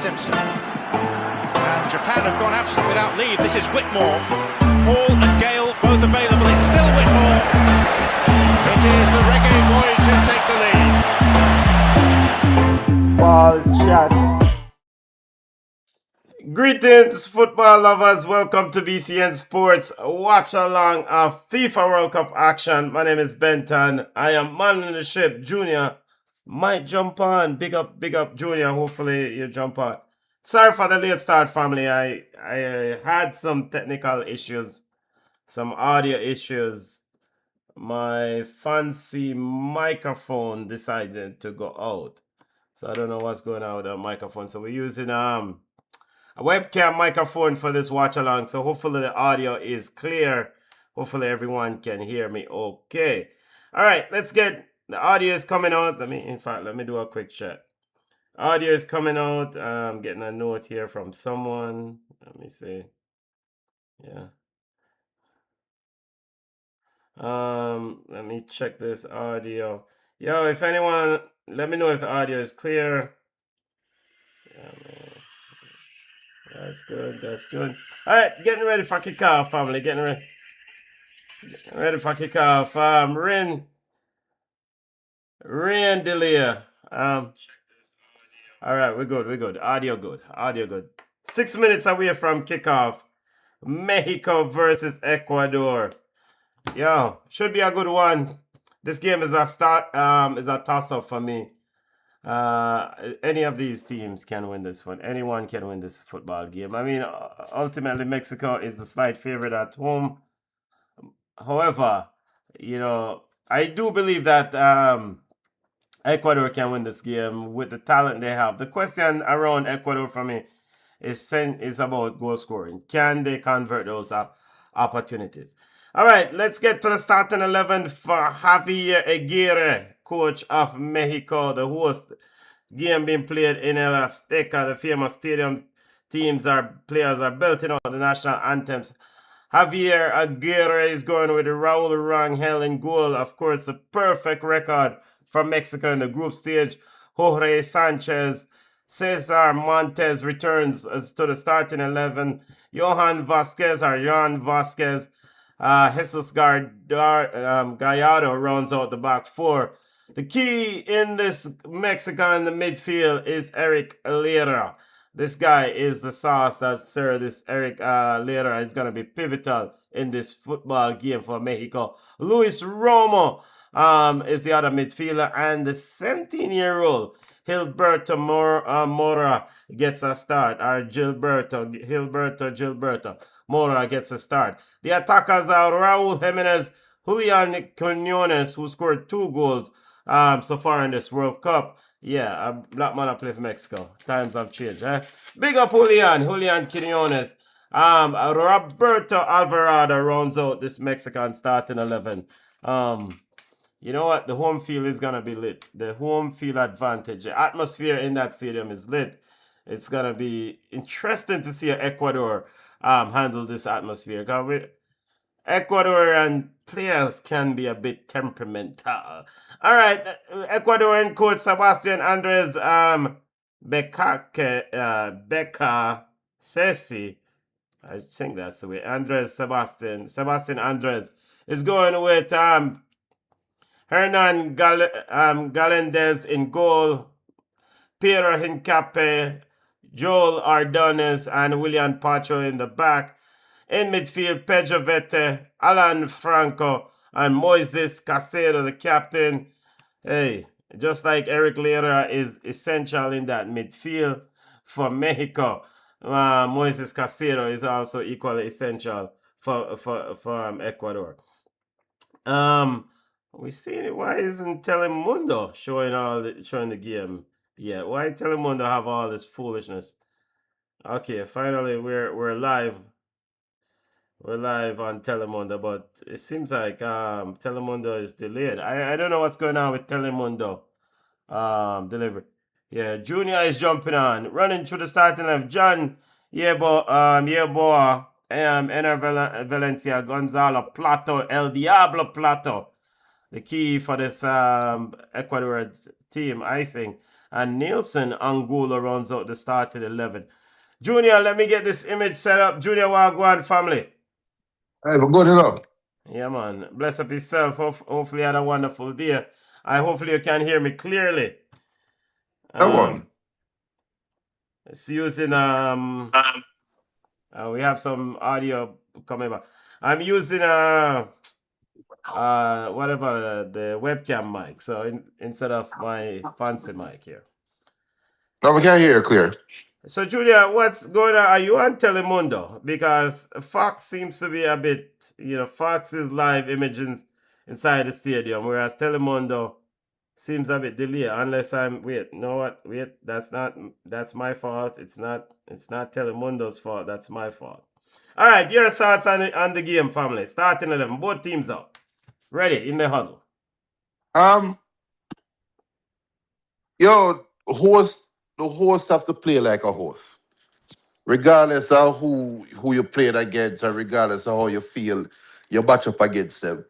Simpson. And Japan have gone absent without leave. This is Whitmore. Hall and Gale both available. It's still Whitmore. It is the Reggae Boys who take the lead. Ball chat. Greetings, football lovers. Welcome to BCN Sports. Watch along of FIFA World Cup action. My name is Benton. I am man in the ship. Junior might jump on. Big up, Junior. Hopefully you jump on. Sorry for the late start, family. I had some technical issues, some audio issues. My fancy microphone decided to go out. So I don't know what's going on with the microphone. So we're using a webcam microphone for this watch along. So hopefully the audio is clear. Hopefully everyone can hear me okay. All right, let's get the audio is coming out. Let me do a quick check. Audio is coming out. I'm getting a note here from someone. Let me see. Yeah. Let me check this audio. Yo, if anyone, let me know if the audio is clear. Yeah, man. That's good. That's good. All right, getting ready for kickoff, family. Getting ready for kickoff. Rain delay. All right, we're good. Audio good. 6 minutes away from kickoff. Mexico versus Ecuador. Yo, should be a good one. This game is a toss-up for me. Any of these teams can win this one. Anyone can win this football game. I mean, ultimately, Mexico is the slight favorite at home. However, I do believe that Ecuador can win this game with the talent they have. The question around Ecuador for me is about goal scoring. Can they convert those opportunities? All right, let's get to the starting 11 for Javier Aguirre, coach of Mexico. The host game being played in El Azteca, the famous stadium. Players are belting out the national anthems. Javier Aguirre is going with Raul Rangel in goal. Of course, the perfect record for Mexico in the group stage. Jorge Sanchez, Cesar Montes returns to the starting 11. Jan Vasquez, Jesus Gallardo rounds out the back four. The key in this Mexico in the midfield is Eric Lira. This guy is the sauce this Eric Lira is going to be pivotal in this football game for Mexico. Luis Romo is the other midfielder, and the 17-year-old Gilberto Mora gets a start. Or Gilberto Mora gets a start. The attackers are Raul Jimenez, Julian Quinones, who scored 2 goals so far in this World Cup. Yeah, a black man play for Mexico. Times have changed, eh? Big up Julian Quinones. Roberto Alvarado rounds out this Mexican starting 11. You know what? The home field is going to be lit. The home field advantage. The atmosphere in that stadium is lit. It's going to be interesting to see Ecuador handle this atmosphere. Ecuadorian players can be a bit temperamental. All right, Ecuadorian coach Sebastian Andres Becca Sesi, I think that's the way. Sebastian Andres is going with Hernan Galendez in goal, Pedro Hincape, Joel Ardones, and William Pacho in the back. In midfield, Pedro Vete, Alan Franco, and Moises Casero, the captain. Hey, just like Eric Lira is essential in that midfield for Mexico, Moises Casero is also equally essential for Ecuador. We see why isn't Telemundo showing the game? Yeah, why Telemundo have all this foolishness? Okay, finally we're live. We're live on Telemundo, but it seems like Telemundo is delayed. I don't know what's going on with Telemundo delivery. Yeah, Junior is jumping on, running through the starting line. John Ener Valencia, Gonzalo Plato, El Diablo Plato. the key for this Ecuador team, I think. And Nielsen Angulo rounds out the starting 11. Junior, let me get this image set up. Junior Wagwan family. Hey, we're good enough. Yeah, man. Bless up yourself. Hopefully, you had a wonderful day. Hopefully, you can hear me clearly. Come on. It's using we have some audio coming back. I'm using the webcam mic. So instead of my fancy mic here. No, we can't hear you clear. So Julia, what's going on? Are you on Telemundo? Because Fox seems to be a bit, Fox is live images inside the stadium, whereas Telemundo seems a bit delayed. Unless that's my fault. It's not Telemundo's fault. That's my fault. All right, your thoughts on the game, family. Starting 11, both teams out, ready in the huddle. The host have to play like a host, regardless of who you played against, or regardless of how you feel you match up against them.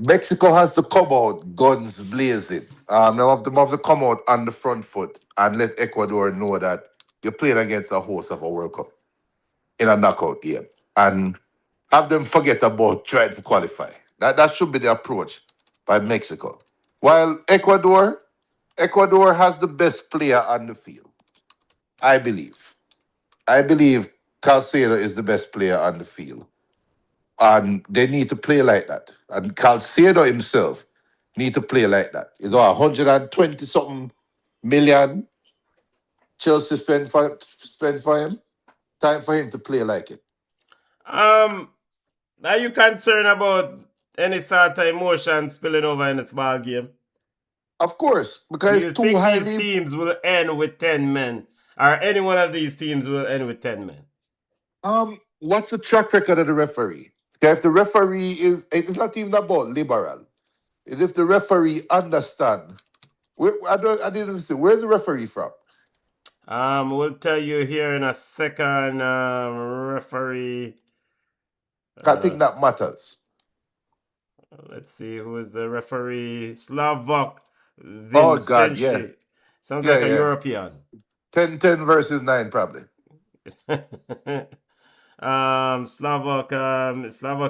Mexico has to come out guns blazing. They have to come out on the front foot and let Ecuador know that you're playing against a host of a World Cup in a knockout game, and have them forget about trying to qualify. That should be the approach by Mexico. While Ecuador has the best player on the field, I believe. I believe Calcedo is the best player on the field. And they need to play like that. And Calcedo himself need to play like that. It's 120-something million Chelsea spend for him. Time for him to play like it. Are you concerned about any sort of emotion spilling over in this ball game? Of course, because you think these teams will end with 10 men, or any one of these teams will end with 10 men? What's the track record of the referee? If the referee it's not even about liberal. It's if the referee understand. I didn't see. Where's the referee from? We'll tell you here in a second. Referee. I think that matters. Let's see who is the referee. Slavok Vincenci. Oh God, yeah. Sounds like a European. 10 versus 9 probably. Slavok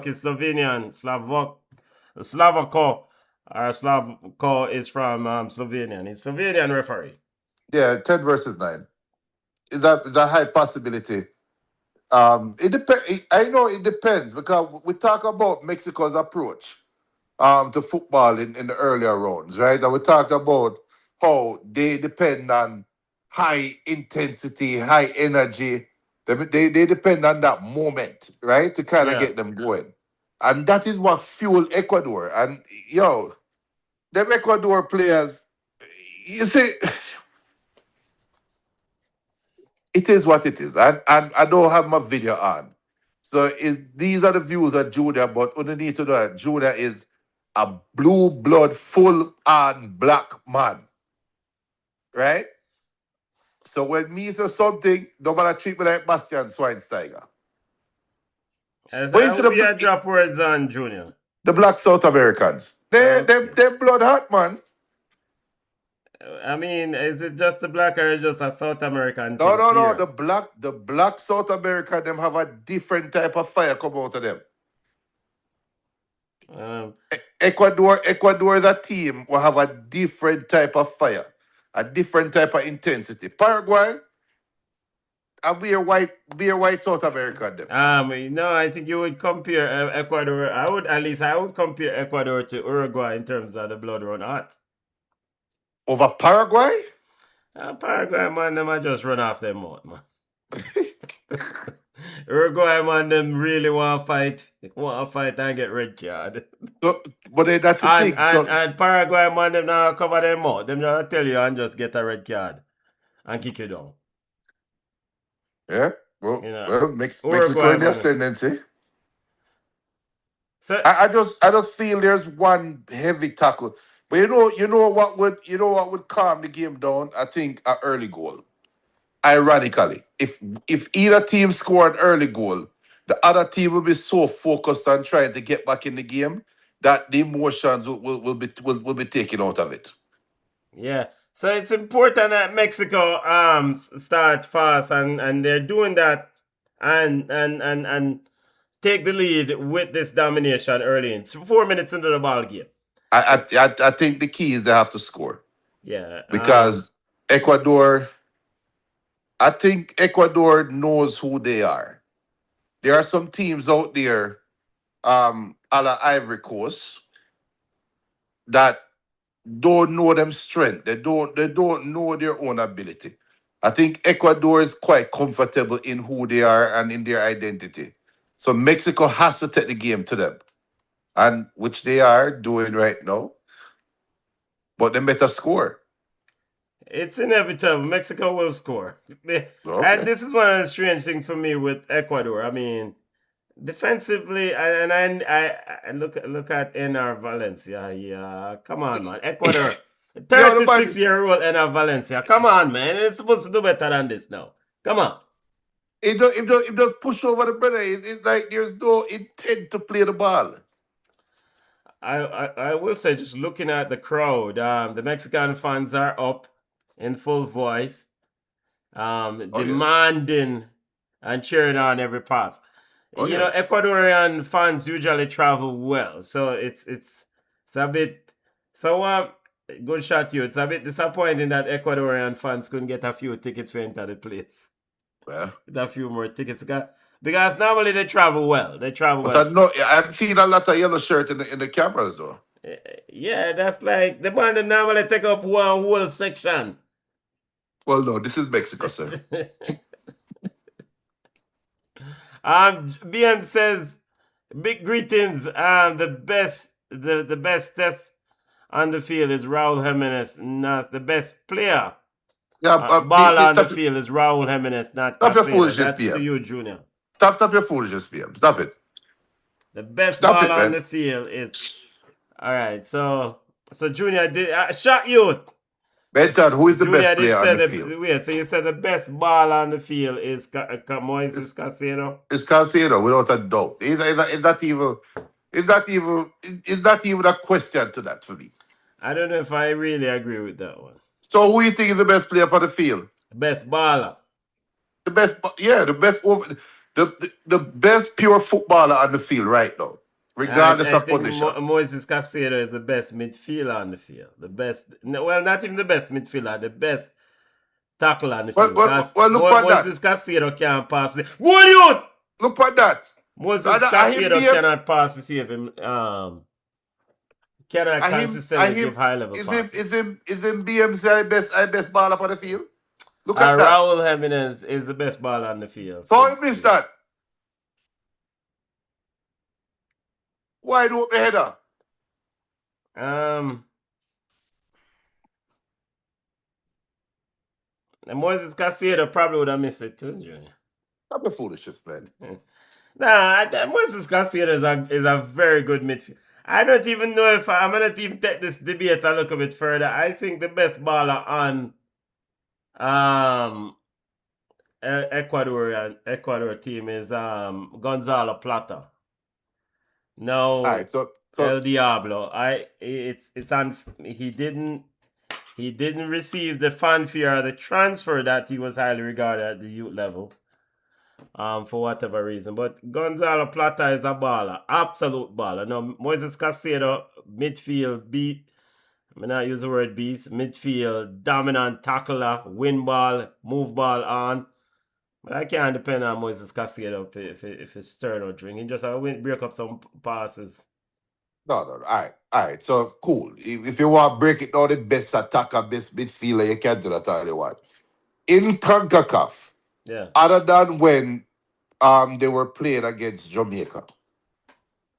is Slovenian. Slavoko is from Slovenian. He's Slovenian referee. Yeah, 10 versus 9. Is that a high possibility? It depends. I know it depends, because we talk about Mexico's approach to football in the earlier rounds, right? And we talked about how they depend on high intensity, high energy. They depend on that moment, right? To kind of get them going. And that is what fueled Ecuador. And them Ecuador players, you see, it is what it is. And I don't have my video on. So these are the views of Junior, but you need to know that Junior is a blue blood, full-on black man. Right? So when me say something, don't matter treat me like Bastian Schweinsteiger. We drop words on Junior. The black South Americans. They're blood hot, man. I mean, is it just the black or just a South American? No. The black South American, them have a different type of fire come out of them. Ecuador is a team will have a different type of fire, a different type of intensity. Paraguay, we are white South American. Them. No, I think you would compare Ecuador. I would compare Ecuador to Uruguay in terms of the blood run hot. Over Paraguay? Paraguay, man, them I just run off them out, man. Uruguay, man, them really want to fight and get red card. So, but that's the thing. And Paraguay, man, them now cover them out. Them just tell you and just get a red card and kick you down. Yeah, well, Mexico in the ascendancy. So I just feel there's one heavy tackle. But you know what would calm the game down? I think an early goal. Ironically, if either team scored an early goal, the other team will be so focused on trying to get back in the game that the emotions will be taken out of it. Yeah. So it's important that Mexico start fast and they're doing that and take the lead with this domination early in 4 minutes into the ball game. I think the key is they have to score Yeah. because Ecuador. I think Ecuador knows who they are. There are some teams out there, a la Ivory Coast, that don't know them strength. They don't know their own ability. I think Ecuador is quite comfortable in who they are and in their identity. So Mexico has to take the game to them. And which they are doing right now. But they better score. It's inevitable. Mexico will score. And Okay. this is one of the strange things for me with Ecuador. I mean, defensively, I look at Enar Valencia. Yeah, come on, man. Ecuador, Yo, the man, 36-year-old Enar Valencia. Come on, man. It's supposed to do better than this now. Come on. it does push over the brother. It's like there's no intent to play the ball. I will say, just looking at the crowd, the Mexican fans are up in full voice, Oh, yeah. demanding and cheering on every pass. Oh, You yeah. know, Ecuadorian fans usually travel well, so it's a bit so. Good shot, you. It's a bit disappointing that Ecuadorian fans couldn't get a few tickets to enter the place. Yeah. Get a few more tickets, because normally they travel well. They travel But well. I know I'm seeing a lot of yellow shirt in the cameras though. Yeah, that's like the one that normally take up one whole section. Well, no, this is Mexico, sir. BM says, big greetings. The best test on the field is Raul Jimenez, not the best player. Yeah, Ball on the field is Raul Jimenez, not stop your Casado. foolishness, That's to PM. you, Junior. Stop your foolishness, PM. Stop it. The best Stop ball it, on man. the field is all right. So Junior did shot you. Benton, who is the Junior best did player on say the field? wait. So you said the best ball on the field is Moises Casado. It's Casado, without a doubt. It's not even a question to that for me. I don't know if I really agree with that one. So who you think is the best player on the field? Best baller. The best pure footballer on the field right now, regardless I of think position. Moises Casado is the best midfielder on the field. The best, well, not even the best midfielder, the best tackle on the field. Well, look at that. Moises Casado can't pass. Go on, Look at that. Moises Casado cannot pass to see if him cannot consistently give high level passes. Is him BM's best baller on the field? Look at that. Raul Jimenez is the best baller on the field. So you missed that. Wide open header. Moises Casado probably would have missed it too, Junior. Stop the foolishness, man. Nah, Moises Casado is a very good midfield. I don't even know if I'm gonna even take this debate a little bit further. I think the best baller on Ecuador team is Gonzalo Plata. No, Alright, so El Diablo. He didn't receive the fanfare or the transfer that he was highly regarded at the youth level. For whatever reason. But Gonzalo Plata is a baller. Absolute baller. Now, Moises Casado, midfield beat. I'm not use the word beast. Midfield, dominant tackler, win ball, move ball on. But I can't depend on Moises Casado if it's turn or drink. He just break up some passes. no. All right. So cool. If you want to break it down, the best attacker, best midfielder, you can do that all you want. In CONCACAF, Yeah. other than when they were playing against Jamaica,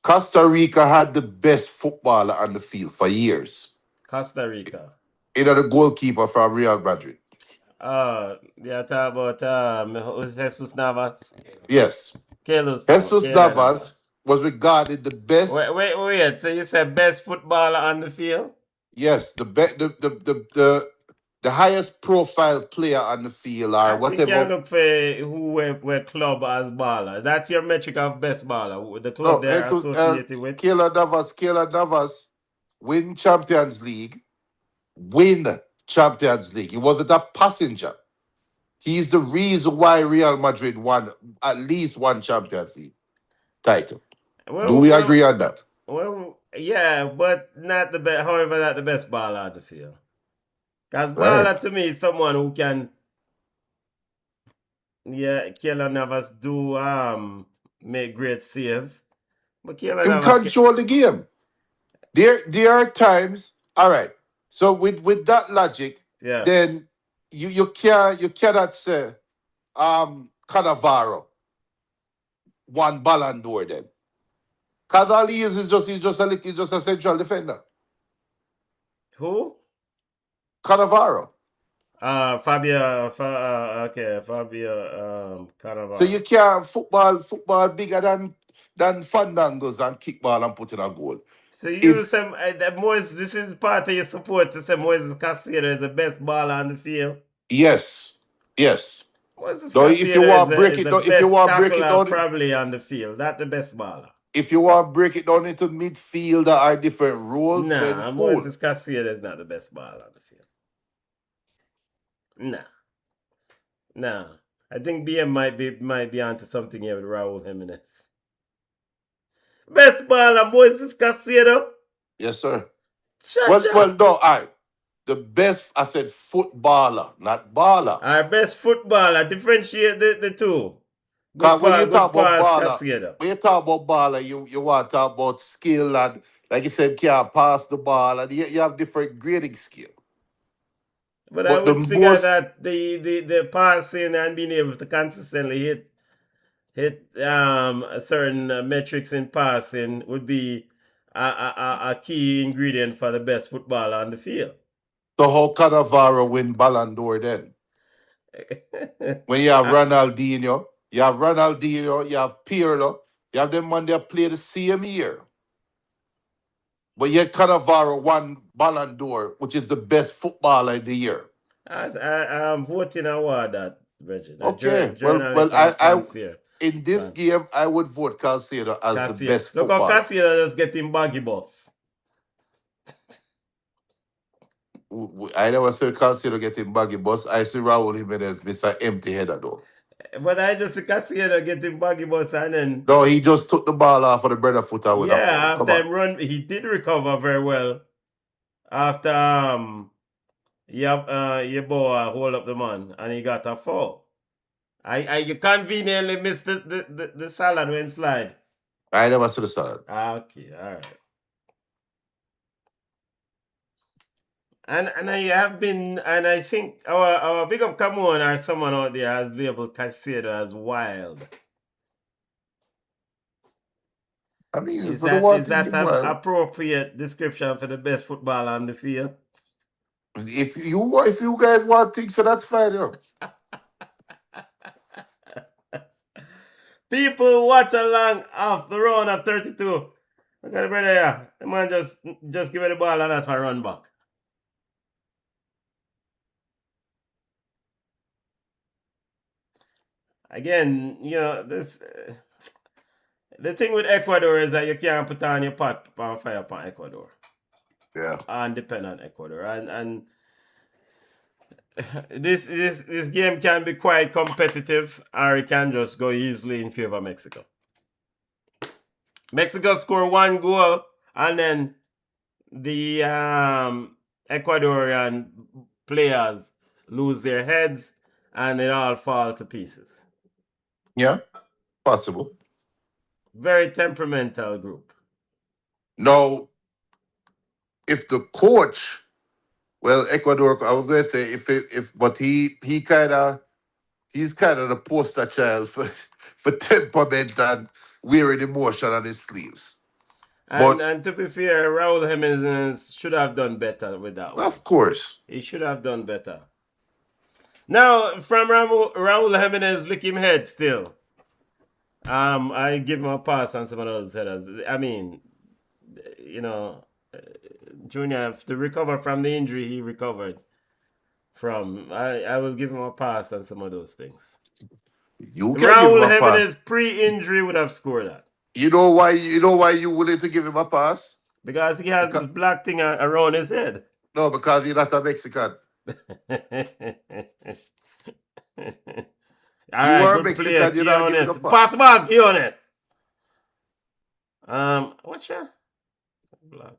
Costa Rica had the best footballer on the field for years. Costa Rica. The goalkeeper from Real Madrid. Yeah, talk about Jesus Navas. Yes. Jesus Navas was regarded the best. Wait. So you said best footballer on the field? Yes, the the highest profile player on the field or I think you whatever. look for who were club as baller. That's your metric of best baller. The club No, they're associated with. Keylor Navas win Champions League. Win Champions League. He wasn't a passenger. He's the reason why Real Madrid won at least one Champions League title. Do we agree on that? Well, yeah, but not the best. However, not the best baller on the field. Because Right. baller to me is someone who can, yeah, Keylor Navas do make great saves, but Keylor You Navas control the game. There are times. All right. So with that logic, yeah. then you cannot say Cannavaro won Ballon d'Or then. Because all he is just a central defender. Who? Cannavaro. Fabio. Cannavaro. So you can't football bigger than fandangos and kickball and put in a goal. So you say Moises, this is part of your support to say Moises Caicedo is the best baller on the field. Yes. Moises So if you want Caicedo break is it the down, if you best want break it tackler down, probably on the field. Not the best baller. if you want break it down into midfielder or different roles, then Nah, cool. Moises Caicedo is not the best baller on the field. Nah. I think BM might be onto something here with Raul Jimenez. Best baller, Moises Caicedo. Yes, sir. Shut up. Well, no, all right. The best, I said footballer, not baller. Our best footballer. Differentiate the two. Because when you talk about pass, baller, Caicedo. when you talk about baller, you want to talk about skill and, like you said, can't pass the ball, and you have different grading skill. But I would figure that the passing and being able to consistently hit certain metrics in passing would be a key ingredient for the best footballer on the field. So how Cannavaro win Ballon d'Or then? When you have Ronaldinho, you have Pirlo, you have them when they play the same year. But yet Cannavaro won Ballon d'Or, which is the best footballer in the year. I'm voting award that, Reggie. Okay. Journalists I fair. in this game, I would vote Caicedo as the best Look footballer. how Caicedo just getting baggy boss. I never said Caicedo getting baggy boss. I see Raul Jimenez Mr. Empty header though. But I just see Caicedo getting baggy boss and then... No, he just took the ball off of the brother footer with a foul. After him run, he did recover very well. After Yeboah hold up the man and he got a foul. You conveniently missed the salad when slide. I never saw the salad. Okay, all right. And I have been, and I think our big up Cameroon or someone out there has labeled Caicedo as wild. I mean, is that an appropriate description for the best footballer on the field? If you guys want things, so that's fine. You know. People watch along off the round of 32. Look at the brother here. The man just give it the ball and that's for run back. Again, this the thing with Ecuador is that you can't put on your pot on fire upon Ecuador. Yeah. And depend on Ecuador. And this game can be quite competitive or it can just go easily in favor of Mexico. Mexico score one goal and then the Ecuadorian players lose their heads and it all fall to pieces. Yeah, possible. Very temperamental group. No, if the coach, well, Ecuador, I was going to say but he's kind of the poster child for temperament and wearing emotion on his sleeves. And to be fair, Raul Jimenez should have done better with that one. Of course. He should have done better. Now, from Raul Jimenez lick him head still. I give him a pass on some of those headers. I mean, Junior, to recover from the injury he recovered from. I will give him a pass on some of those things. You can give him Raul a pass. Jimenez pre-injury would have scored that You know why? You know why you willing to give him a pass? because he has Because, this black thing around his head. no, because he's not a Mexican. All If you right, were a good play, Mexican, you're not giving a Quiones. Pass pass. back, Quiones. What's your black?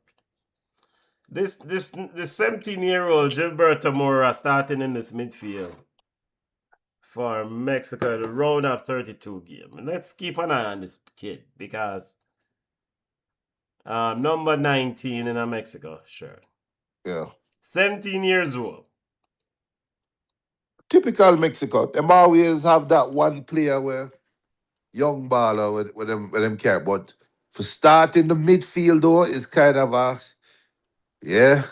This 17-year-old Gilberto Mora starting in this midfield for Mexico the round of 32 game. And let's keep an eye on this kid because number 19 in a Mexico shirt. Yeah. 17 years old. Typical Mexico. Them always have that one player where young baller with them care. But for starting the midfield though is kind of a yeah.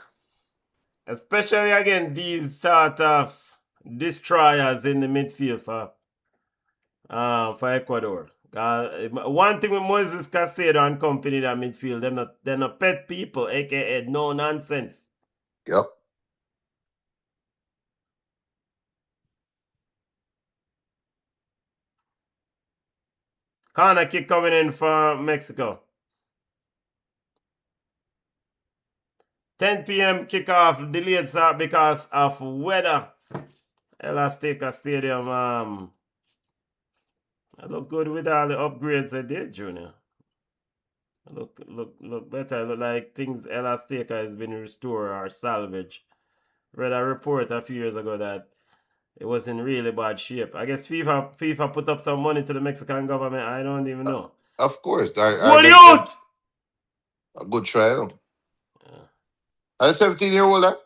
Especially again these sort of destroyers in the midfield for Ecuador. One thing with Moses Casado and company that midfield, they're not pet people, aka no nonsense. Yep. Corner kick coming in for Mexico. 10 p.m. kickoff delayed because of weather. El Azteca Stadium. I look good with all the upgrades they did, Junior. Look better. Look like things El Azteca has been restored or salvaged. Read a report a few years ago that it was in really bad shape. I guess FIFA put up some money to the Mexican government. I don't even know. Of course. Goal Them youth! a good try. No? Yeah, And 17-year-old that?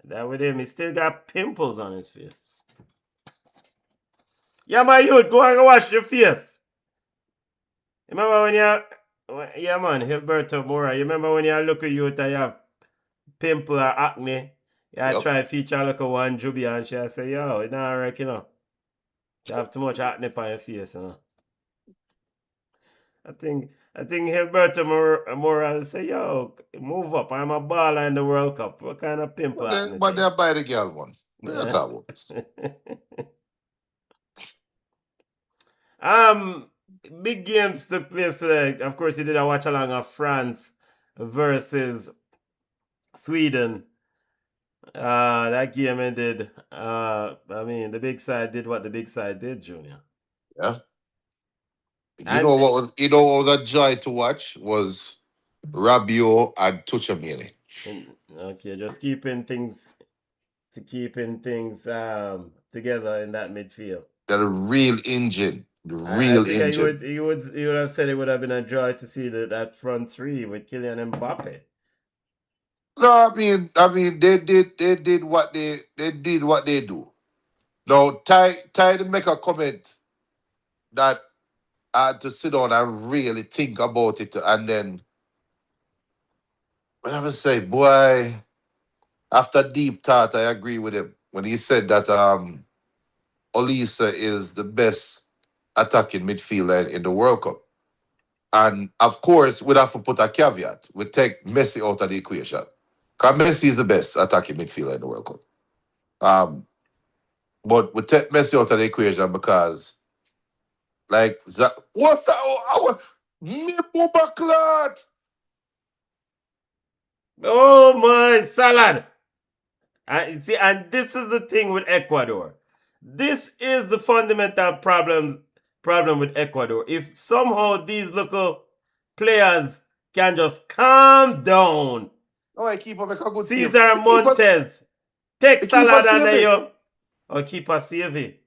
that with him, he still got pimples on his face. Yeah, my youth, go and go wash your face. Remember when yeah man, Gilberto Mora, you remember when you look at youth and you have pimple or acne? Yeah, Yep. try feature look at one Juby and she say, yo, it's not right, you know. You have too much acne on your face, you know. I think Gilberto Mora say, yo, move up. I'm a baller in the World Cup. What kind of pimple acne But thing? they buy the girl one. That's Yeah. that one. Big games took place today. Of course, you did a watch along of France versus Sweden. That game ended. I mean, the big side did what the big side did, Junior. Yeah. And You know what was a joy to watch was Rabiot and Tuchemele. okay, just keeping things together in that midfield. They're the real engine. The I real figure engine. you would have said it would have been a joy to see that front three with Kylian Mbappe. No, I mean they did what they do. Now Ty to make a comment that I had to sit down and really think about it and then whenever say, boy, after deep thought, I agree with him when he said that Olisa is the best attacking midfielder in the World Cup. And of course, we'd have to put a caveat. We take Messi out of the equation. Because Messi is the best attacking midfielder in the World Cup. But we take Messi out of the equation because, like, what's that? Me Bubaklat. Oh my salad! And this is the thing with Ecuador. This is the fundamental problem with Ecuador. If somehow these local players can just calm down, Oh, I keep on make a good save. Cesar Montes, take The keeper salad and save it. yo, or keeper save it.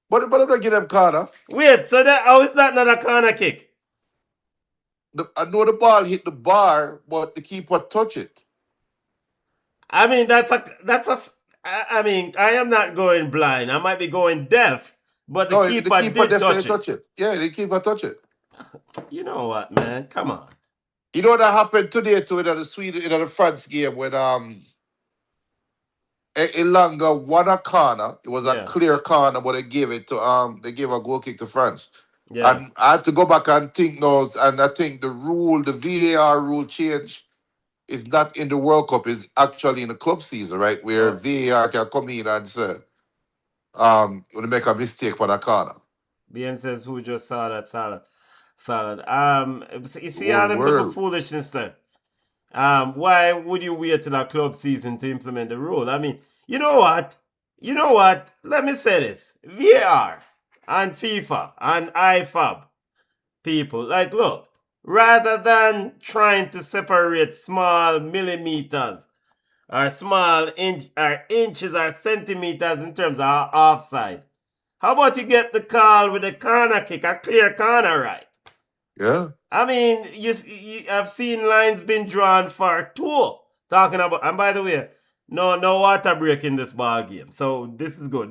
But I'm not give them corner. Wait, so how is that not a corner kick? I know the ball hit the bar, but the keeper touch it. I mean, I mean, I am not going blind. I might be going deaf, but the No, the keeper keeper did definitely touch it. touch it. Yeah, the keeper touch it. You know what, man? Come on. You know what happened today to it at the Sweden in the France game when Elanga won a corner. It was a Yeah, clear corner, but they gave a goal kick to France. yeah. And I had to go back and think those, and I think the VAR rule changed. is not in the World Cup, is actually in the club season, right? Where Oh, VAR can come in and say, when they make a mistake for the corner. BM says who just saw that salad. You see Oh, all them little world. foolishness there. Why would you wait till a club season to implement the rule? I mean, you know what? You know what? Let me say this. VAR and FIFA and IFAB people, like, look, rather than trying to separate small millimeters or small inches or centimeters in terms of offside, how about you get the call with a corner kick, a clear corner, right? Yeah. I mean, I've seen lines been drawn for two. Talking about, and by the way, no water break in this ball game. So this is good.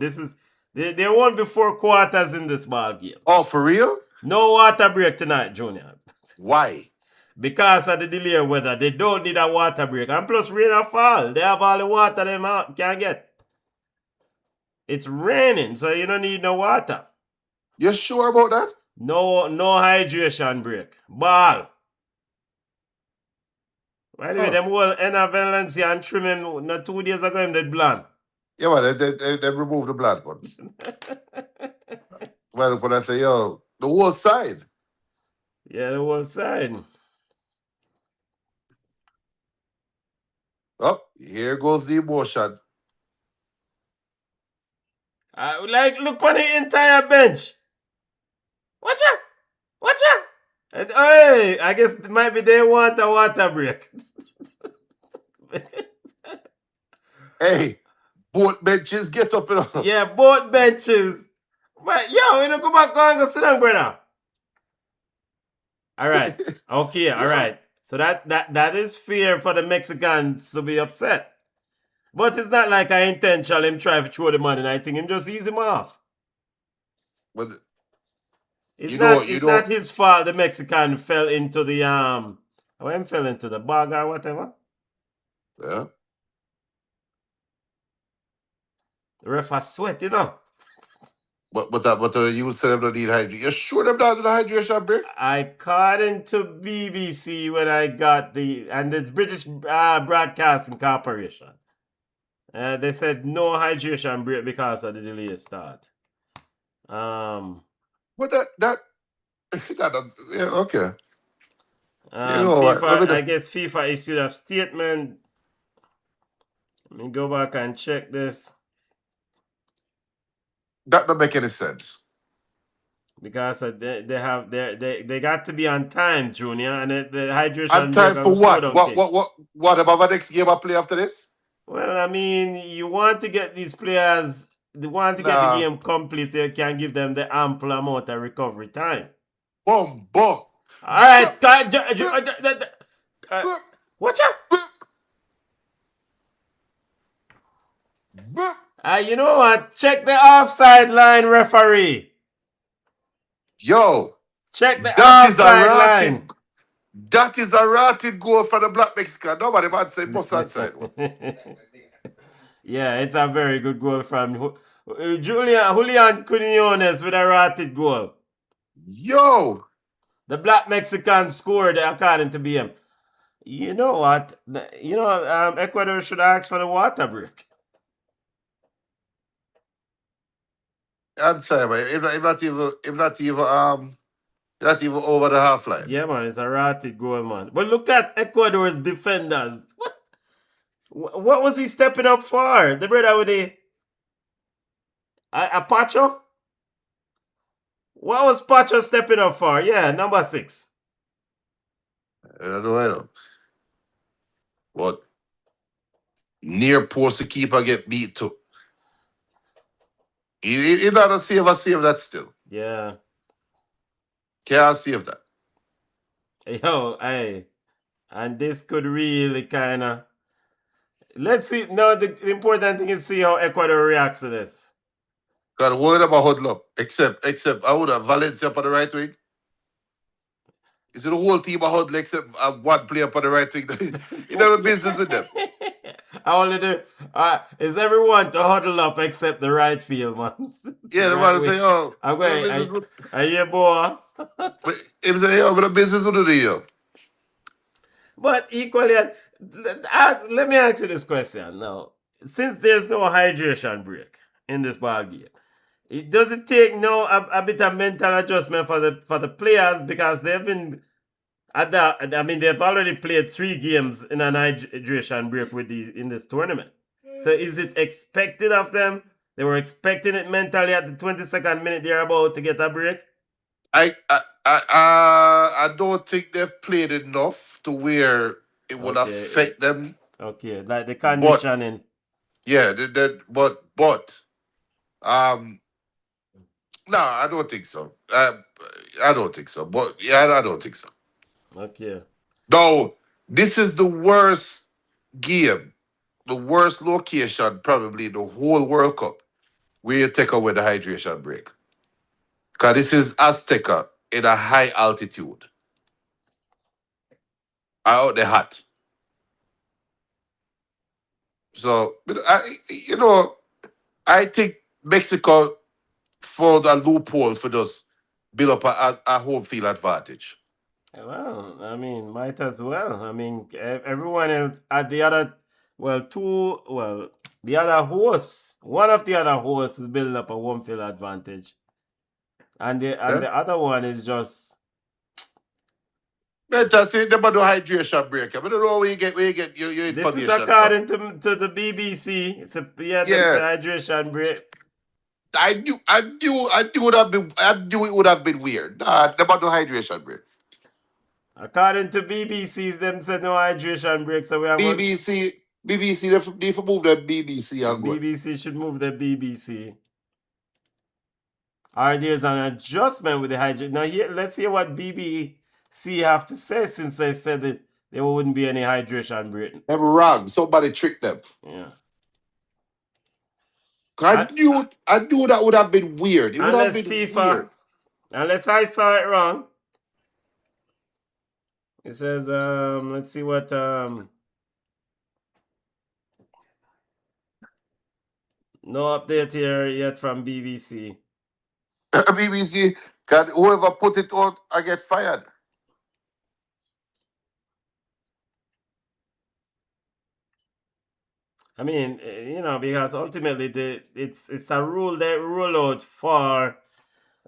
There won't be 4 quarters in this ball game. Oh, for real? No water break tonight, Junior. Why? Because of the delay weather, they don't need a water break. And plus, rain or fall, they have all the water they can get. It's raining, so you don't need no water. You sure about that? No hydration break. Ball. By the way, them whole Enna Valencia and trim him not 2 days ago, him did blonde. Yeah, man, they removed the blood one. Well, when I say, yo, the whole side. Yeah, the whole side. Oh, here goes the emotion. Like, look on the entire bench. Watch out! Watch out! Hey, I guess it might be they want a water break. Hey, both benches get up and up. Yeah, both benches. But yo, you know, go back and go sit down, brother. All right. Okay, all right. So that is fair for the Mexicans to be upset. But it's not like I intentionally him try to throw the money and I think him just ease him off. But It's you it's know, not his fault the Mexican fell into the when fell into the bog or whatever. yeah. The ref has sweat, you know. But you said them don't need hydration. You sure them not need hydration break? According to BBC when I got and it's British Broadcasting Corporation. They said no hydration break because of the delay start. But that yeah, okay. You know what? FIFA, I guess FIFA issued a statement. Let me go back and check this. That don't make any sense. Because they got to be on time, Junior, and the hydration And break time and for slow what? down kick. What about the next game I play after this? Well, I mean, you want to get these players, they want to get the game complete so you can give them the ample amount of recovery time. Boom. All right, watch out. You know what? Check the offside line, referee. Yo, Check the that is a offside rotted. line. That is a rotted goal for the Black Mexican. Nobody man say post outside. Yeah, it's a very good goal from Julian Quinones with a rotted goal. Yo, The Black Mexican scored according to BM. You know what? Ecuador should ask for the water break. I'm sorry, man. If not even over the half line. Yeah, man, it's a rotted goal, man. But look at Ecuador's defenders. What was he stepping up for? The brother with the Pacho? What was Pacho stepping up for? Yeah, number 6. I don't know. But near post the keeper get beat too. He not a save that still. Yeah. Can't save that. Yo, hey. And this could really kind of... Let's see. No, the important thing is see how Ecuador reacts to this. Got one of them a huddle up. Except I would have Valencia on the right wing. Is the whole team a huddle except one player on the right wing? You never business with them. I only do. Is everyone to huddle up except the right field, man? Yeah, the man say, oh, I'm going. Are you boy? But him say, yo, I'm gonna business with the yo. But equally, let me ask you this question now. Since there's no hydration break in this ball game, it does it take no a bit of mental adjustment for the players because they've been I mean they've already played 3 games in an hydration break with the in this tournament. So is it expected of them? They were expecting it mentally at the 22nd minute they're about to get a break. I don't think they've played enough to where it would Okay, affect them. okay, like the But conditioning. yeah, but um, no, I don't think so. I don't think so. But yeah, I don't think so. Okay. No, this is the worst game, the worst location probably in the whole World Cup where you take away the hydration break. Because this is Azteca in a high altitude. Out the hot. So, I think Mexico found a loophole for just build up a home field advantage. Well, I mean, might as well. I mean, everyone else at the other, the other host, one of the other hosts is building up a home field advantage, and Yeah? the other one is just. They just say never do hydration break. I don't know where you get your This is information from. according to the BBC. It's a yeah, them say Yeah. hydration break. I knew it would have been weird. Nah, never do hydration break. According to BBC's, them say no hydration break. So we have a BBC, they for move the BBC and go. BBC should move the BBC. Or there's an adjustment with the hydration. Now here, let's hear what BBC have to say since they said that there wouldn't be any hydration break. Them wrong. Somebody tricked them. Yeah. 'Cause Un- I knew that would have been weird. It would have unless been FIFA, weird. unless I saw it wrong. It says, let's see what no update here yet from BBC. BBC, can whoever put it out, I get fired. I mean, because ultimately it's a rule they rule out for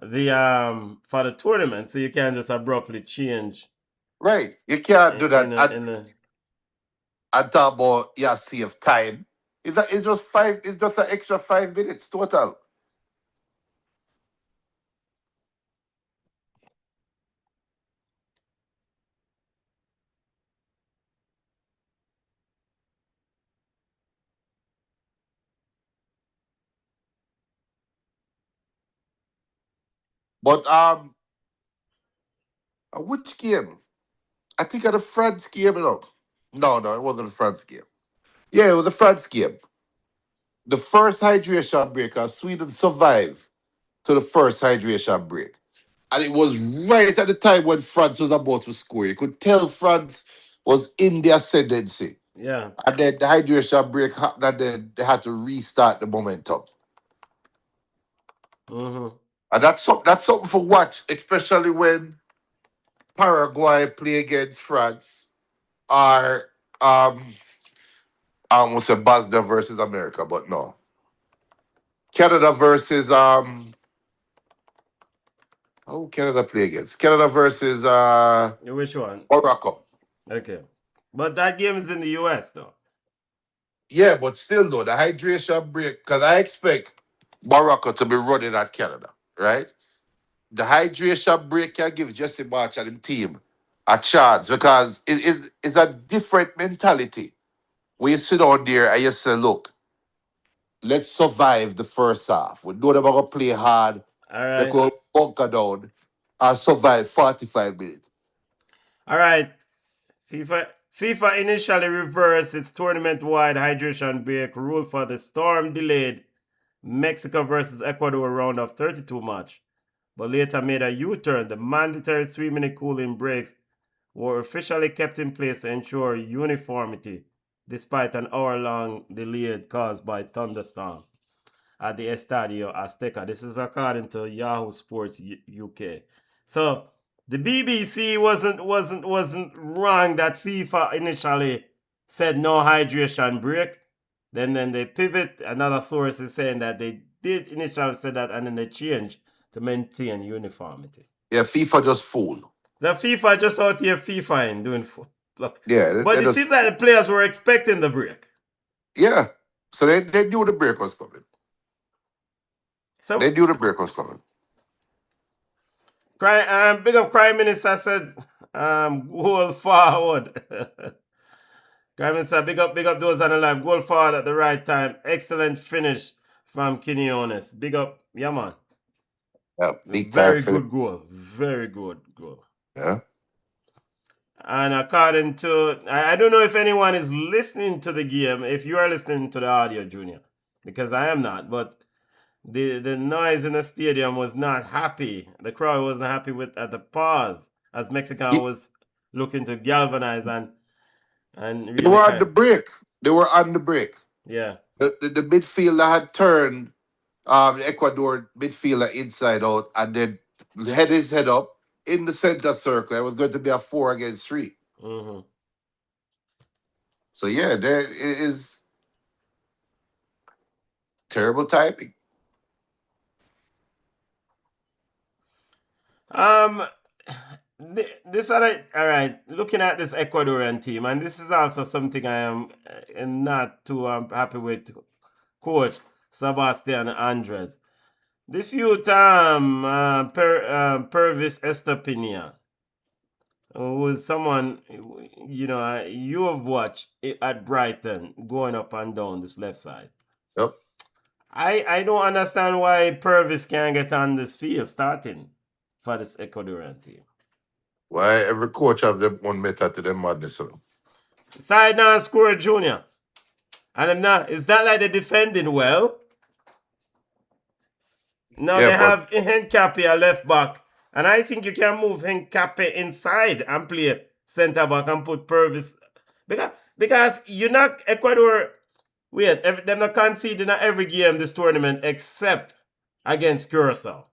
the tournament, so you can't just abruptly change Right. You can't do that in a and talk about save time. It's just five, it's just an extra 5 minutes total. But which game? I think of the France game, No, it wasn't the France game. Yeah, it was the France game. The first hydration break, Sweden survived to the first hydration break. And it was right at the time when France was about to score. You could tell France was in the ascendancy. yeah. And then the hydration break happened, and then they had to restart the momentum. Mm-hmm. And that's something for watch, especially when Paraguay play against France or I almost said Bosnia versus America, but no. Canada versus who Canada play against? Canada versus Which one? Morocco. Okay, but that game is in the US though. Yeah, but still though, the hydration break, because I expect Morocco to be running at Canada, right? The hydration break can give Jesse March and him team a chance because it's a different mentality. When you sit down there and you say, look, let's survive the first half. We know they're going to play hard. All They right. could bunker down and survive 45 minutes. All right. FIFA initially reversed its tournament-wide hydration break rule for the storm-delayed Mexico versus Ecuador round of 32 match, but later made a U-turn. The mandatory 3-minute cooling breaks were officially kept in place to ensure uniformity, despite an hour-long delay caused by thunderstorm at the Estadio Azteca. This is according to Yahoo Sports UK. So the BBC wasn't wrong that FIFA initially said no hydration break. Then they pivot. Another source is saying that they did initially say that and then they changed to maintain uniformity. Yeah, FIFA just fool. The FIFA just out here FIFA and doing look. Yeah, But they it just, seems like the players were expecting the break. yeah. So they knew the break was coming. So They knew the break was coming. big up Crime Minister said goal forward. Crime Minister, big up those on the live. Goal forward at the right time. Excellent finish from Quinones. Big up, yeah man. Yeah, big time Very finish. good goal. Very good goal. Yeah. And according to, I don't know if anyone is listening to the game, if you are listening to the audio, Junior, because I am not, but the noise in the stadium was not happy. The crowd wasn't happy with at the pause as Mexico was looking to galvanize and They really were on the kind. break. They were on the break. Yeah. The midfielder had turned the Ecuador midfielder inside out and then head his head up in the center circle. It was going to be a 4-against-3. Mm-hmm. So yeah, there is terrible typing. Um, this all right. Looking at this Ecuadorian team, and this is also something I am not too happy with, Coach Sebastian Andres. This youth, Pervis Estepina, who is someone you have watched at Brighton going up and down this left side. Yep. I don't understand why Purvis can't get on this field starting for this Ecuadorian team. Why every coach have them one method to them madness. So. Side now score Junior. And I'm not, it's not like they're defending well. Now they have Hencape a left back. And I think you can move Hencape inside and play centre back and put Purvis. Because you knock Ecuador. Wait, they're not conceding at every game this tournament except against Curacao.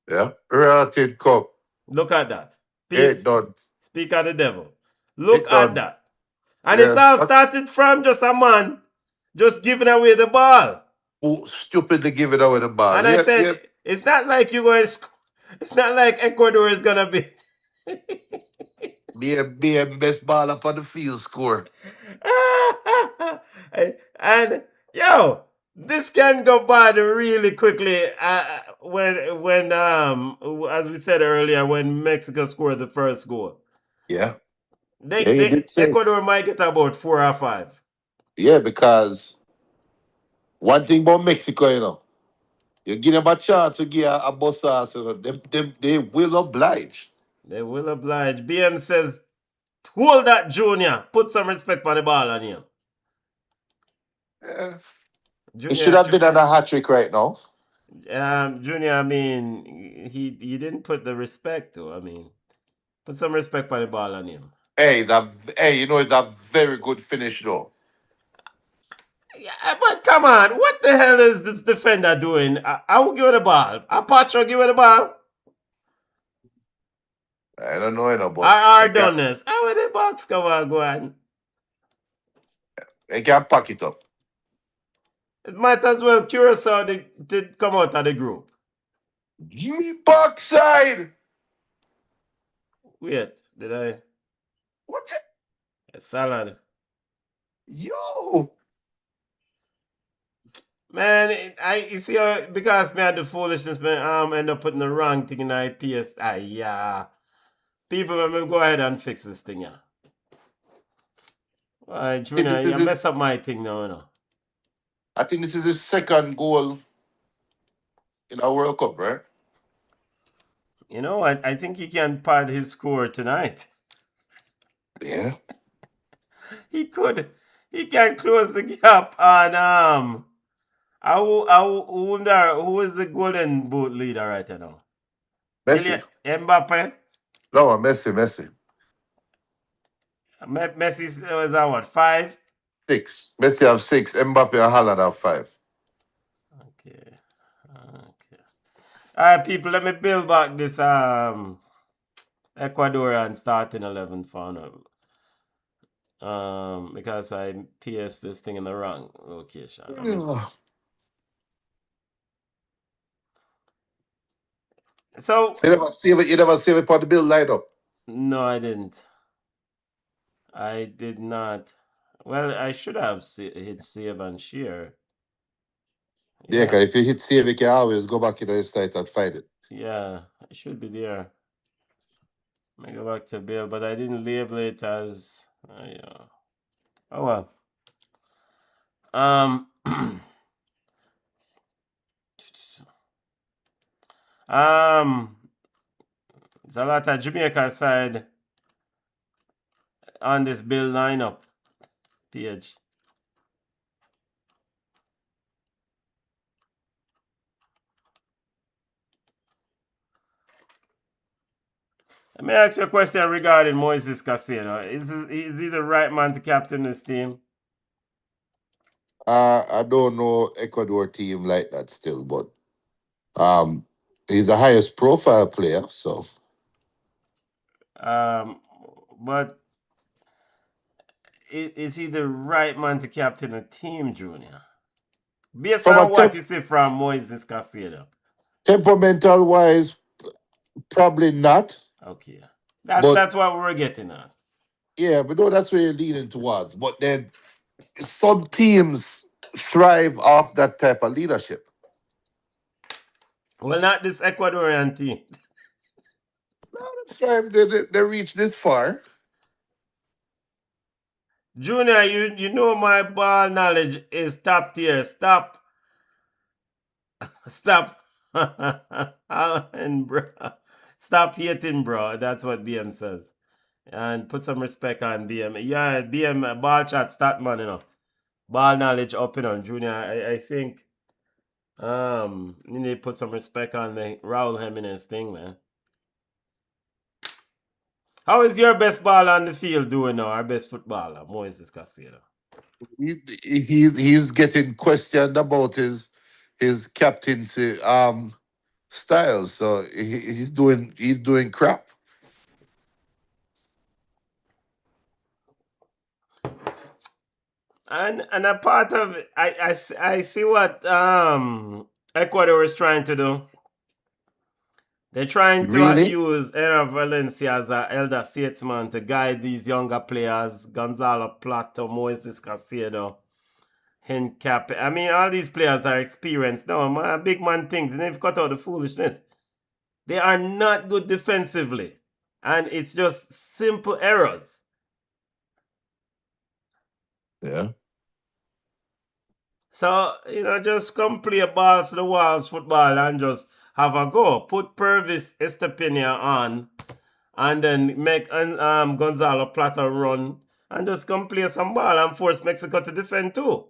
Yeah. Relative Cup. Look at that. Speak of the devil. Look at that. And it's all started from just a man just giving away the ball. Who stupidly giving away the ball. And I said, it's not like you're going to it's not like Ecuador is going to be be best ball up on the field score. and yo, this can go bad really quickly when as we said earlier, when Mexico scored the first goal. Yeah. Ecuador might get about 4 or 5. Yeah, because one thing about Mexico, you give them a chance to give a boss ass, they will oblige. They will oblige. BM says, hold that, Junior. Put some respect on the ball on him. Yeah. He should have been on a hat trick right now. Junior, I mean, he didn't put the respect, though. I mean, put some respect on the ball on him. Hey, it's a very good finish, though. Yeah, but come on, what the hell is this defender doing? I will give it the ball. Apache give it the ball. I don't know about. Our doneness. How will the box cover go on? They can pack it up. It might as well Curacao did come out of the group. Give me backside. Wait, did I? What's it? Salad. Yo. Man, you see because me had the foolishness, man, end up putting the wrong thing in IPS. Yeah. People, let me go ahead and fix this thing, yeah. All right, Junior, you mess up my thing now, I think this is his second goal in our World Cup, right? I think he can pad his score tonight. Yeah. He could. He can close the gap on who is the golden boot leader right now? Messi. Mbappe? No, Messi. Messi was on what, 5? 6. Messi have 6. Mbappe and Haaland have 5. Okay. Alright, people, let me build back this Ecuadorian starting 11 for now. Because I PS this thing in the wrong location. So You never save it for the bill lineup. no, I didn't. I did not. Well, I should have hit save and share. Yeah, Yeah, because if you hit save, you can always go back in the site and find it. yeah, it should be there. Let me go back to bill, but I didn't label it as. Yeah. Oh well. Um. There's a lot of Jamaica side on this bill lineup page. Let me ask you a question regarding Moises Caicedo. Is he the right man to captain this team? I don't know Ecuador team like that still, but um, he's the highest profile player. So But is he the right man to captain a team, Junior? Based from a on what you see from Moises Caicedo. temperamental wise, probably not. Okay. But That's what we're getting at. yeah, but no, that's where you're leaning towards. But then some teams thrive off that type of leadership. Well, not this Ecuadorian team. Thrive, they reach this far. Junior, you know my ball knowledge is top tier. Stop. And bro. Stop hating, bro. That's what BM says. And put some respect on BM. Yeah, BM ball chat stat man, Ball knowledge up, Junior. I think you need to put some respect on the Raul Jimenez thing, man. How is your best ball on the field doing now? Our best footballer, Moises Caicedo. He's getting questioned about his captaincy styles. So he's doing crap. And a part of it, I see what Ecuador is trying to do. They're trying to Really? use Enner Valencia as an elder statesman to guide these younger players, Gonzalo Plato, Moises Caicedo, Hincap. I mean, all these players are experienced now. Big man things, and they've cut out the foolishness. They are not good defensively, and it's just simple errors. Yeah. So, just come play balls to the walls football and just have a go. Put Purvis Estepina on and then make Gonzalo Plata run and just come play some ball and force Mexico to defend too.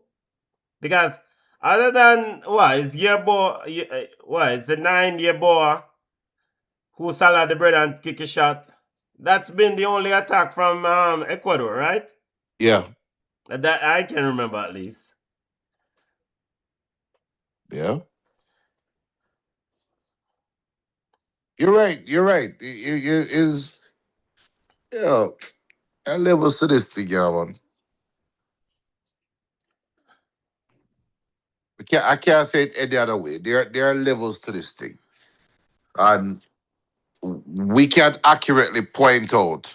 Because other than it's the 9-year boy who salad the bread and kick a shot. That's been the only attack from Ecuador, right? Yeah. That I can remember at least. Yeah. You're right. You're right. Is yeah. That levels to this thing, yeah, man. I can't say it any other way. There are levels to this thing. And we can accurately point out,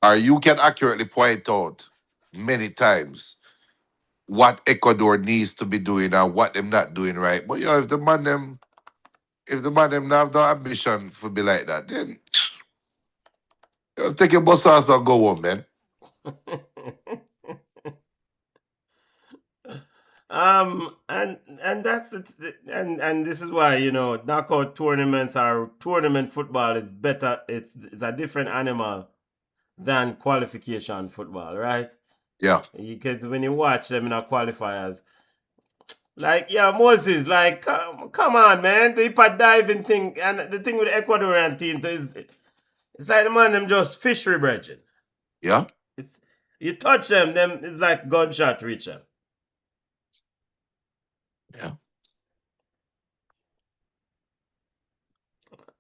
or you can accurately point out many times what Ecuador needs to be doing and what them not doing right. But if the man them not have no ambition for be like that, then take your bus ass and go home, man. And that's it. And this is why knockout tournaments or tournament football is better. It's a different animal than qualification football, right? Yeah. Because when you watch them in our qualifiers, like Moses, like come on, man, the diving thing and the thing with the Ecuadorian team is it's like the man them just fishery brethren. Yeah. It's you touch them it's like gunshot reach them. Yeah.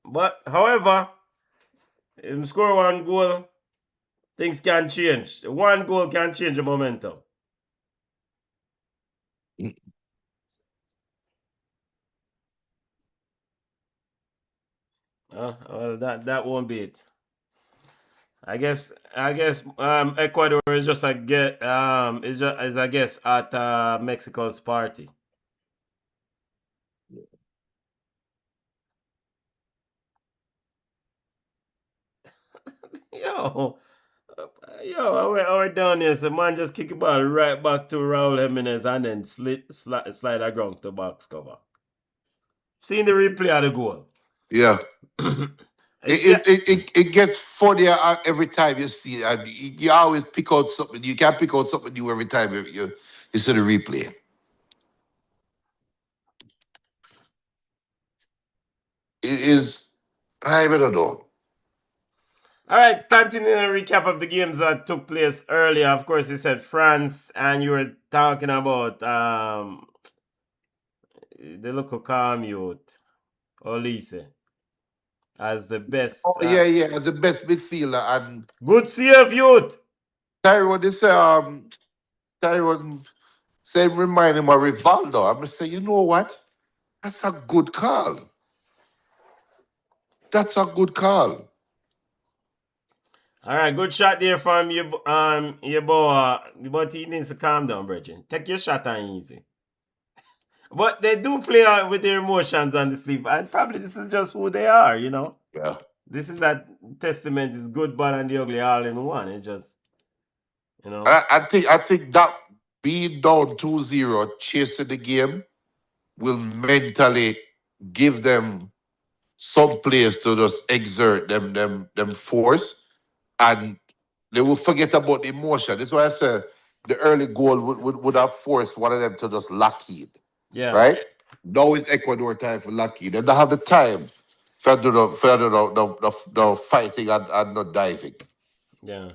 But however, him score one goal Things can change. One goal can change the momentum. Well, that won't be it. I guess Ecuador is just a get is I guess at Mexico's party. Yo, our down here, so man just kick the ball right back to Raul Jimenez and then slide a ground to box cover. Seen the replay of the goal. Yeah. Yeah. It gets funnier every time you see it. And you always pick out something. You can pick out something new every time you see the replay. It is, I don't know. All right, continuing a recap of the games that took place earlier. Of course, you said France, and you were talking about the local calm youth, Olise, as the best. Oh, yeah. The best midfielder. And Good save, youth. Tyrone, Tyrone say remind him of Rivaldo. I'm gonna say, you know what? That's a good call. That's a good call. All right, good shot there from your boy, but he needs to calm down, Bridget. Take your shot on easy. But they do play out with their emotions on the sleeve, and probably this is just who they are, you know. Yeah. This is that testament is good, bad, and the ugly all in one. It's just, you know. I think that being down 2-0, chasing the game, will mentally give them some players to just exert them force, and they will forget about the emotion. That's why I said the early goal would have forced one of them to just lock in. Yeah. Right? Now it's Ecuador time for lucky. They don't have the time for the fighting and not diving. Yeah.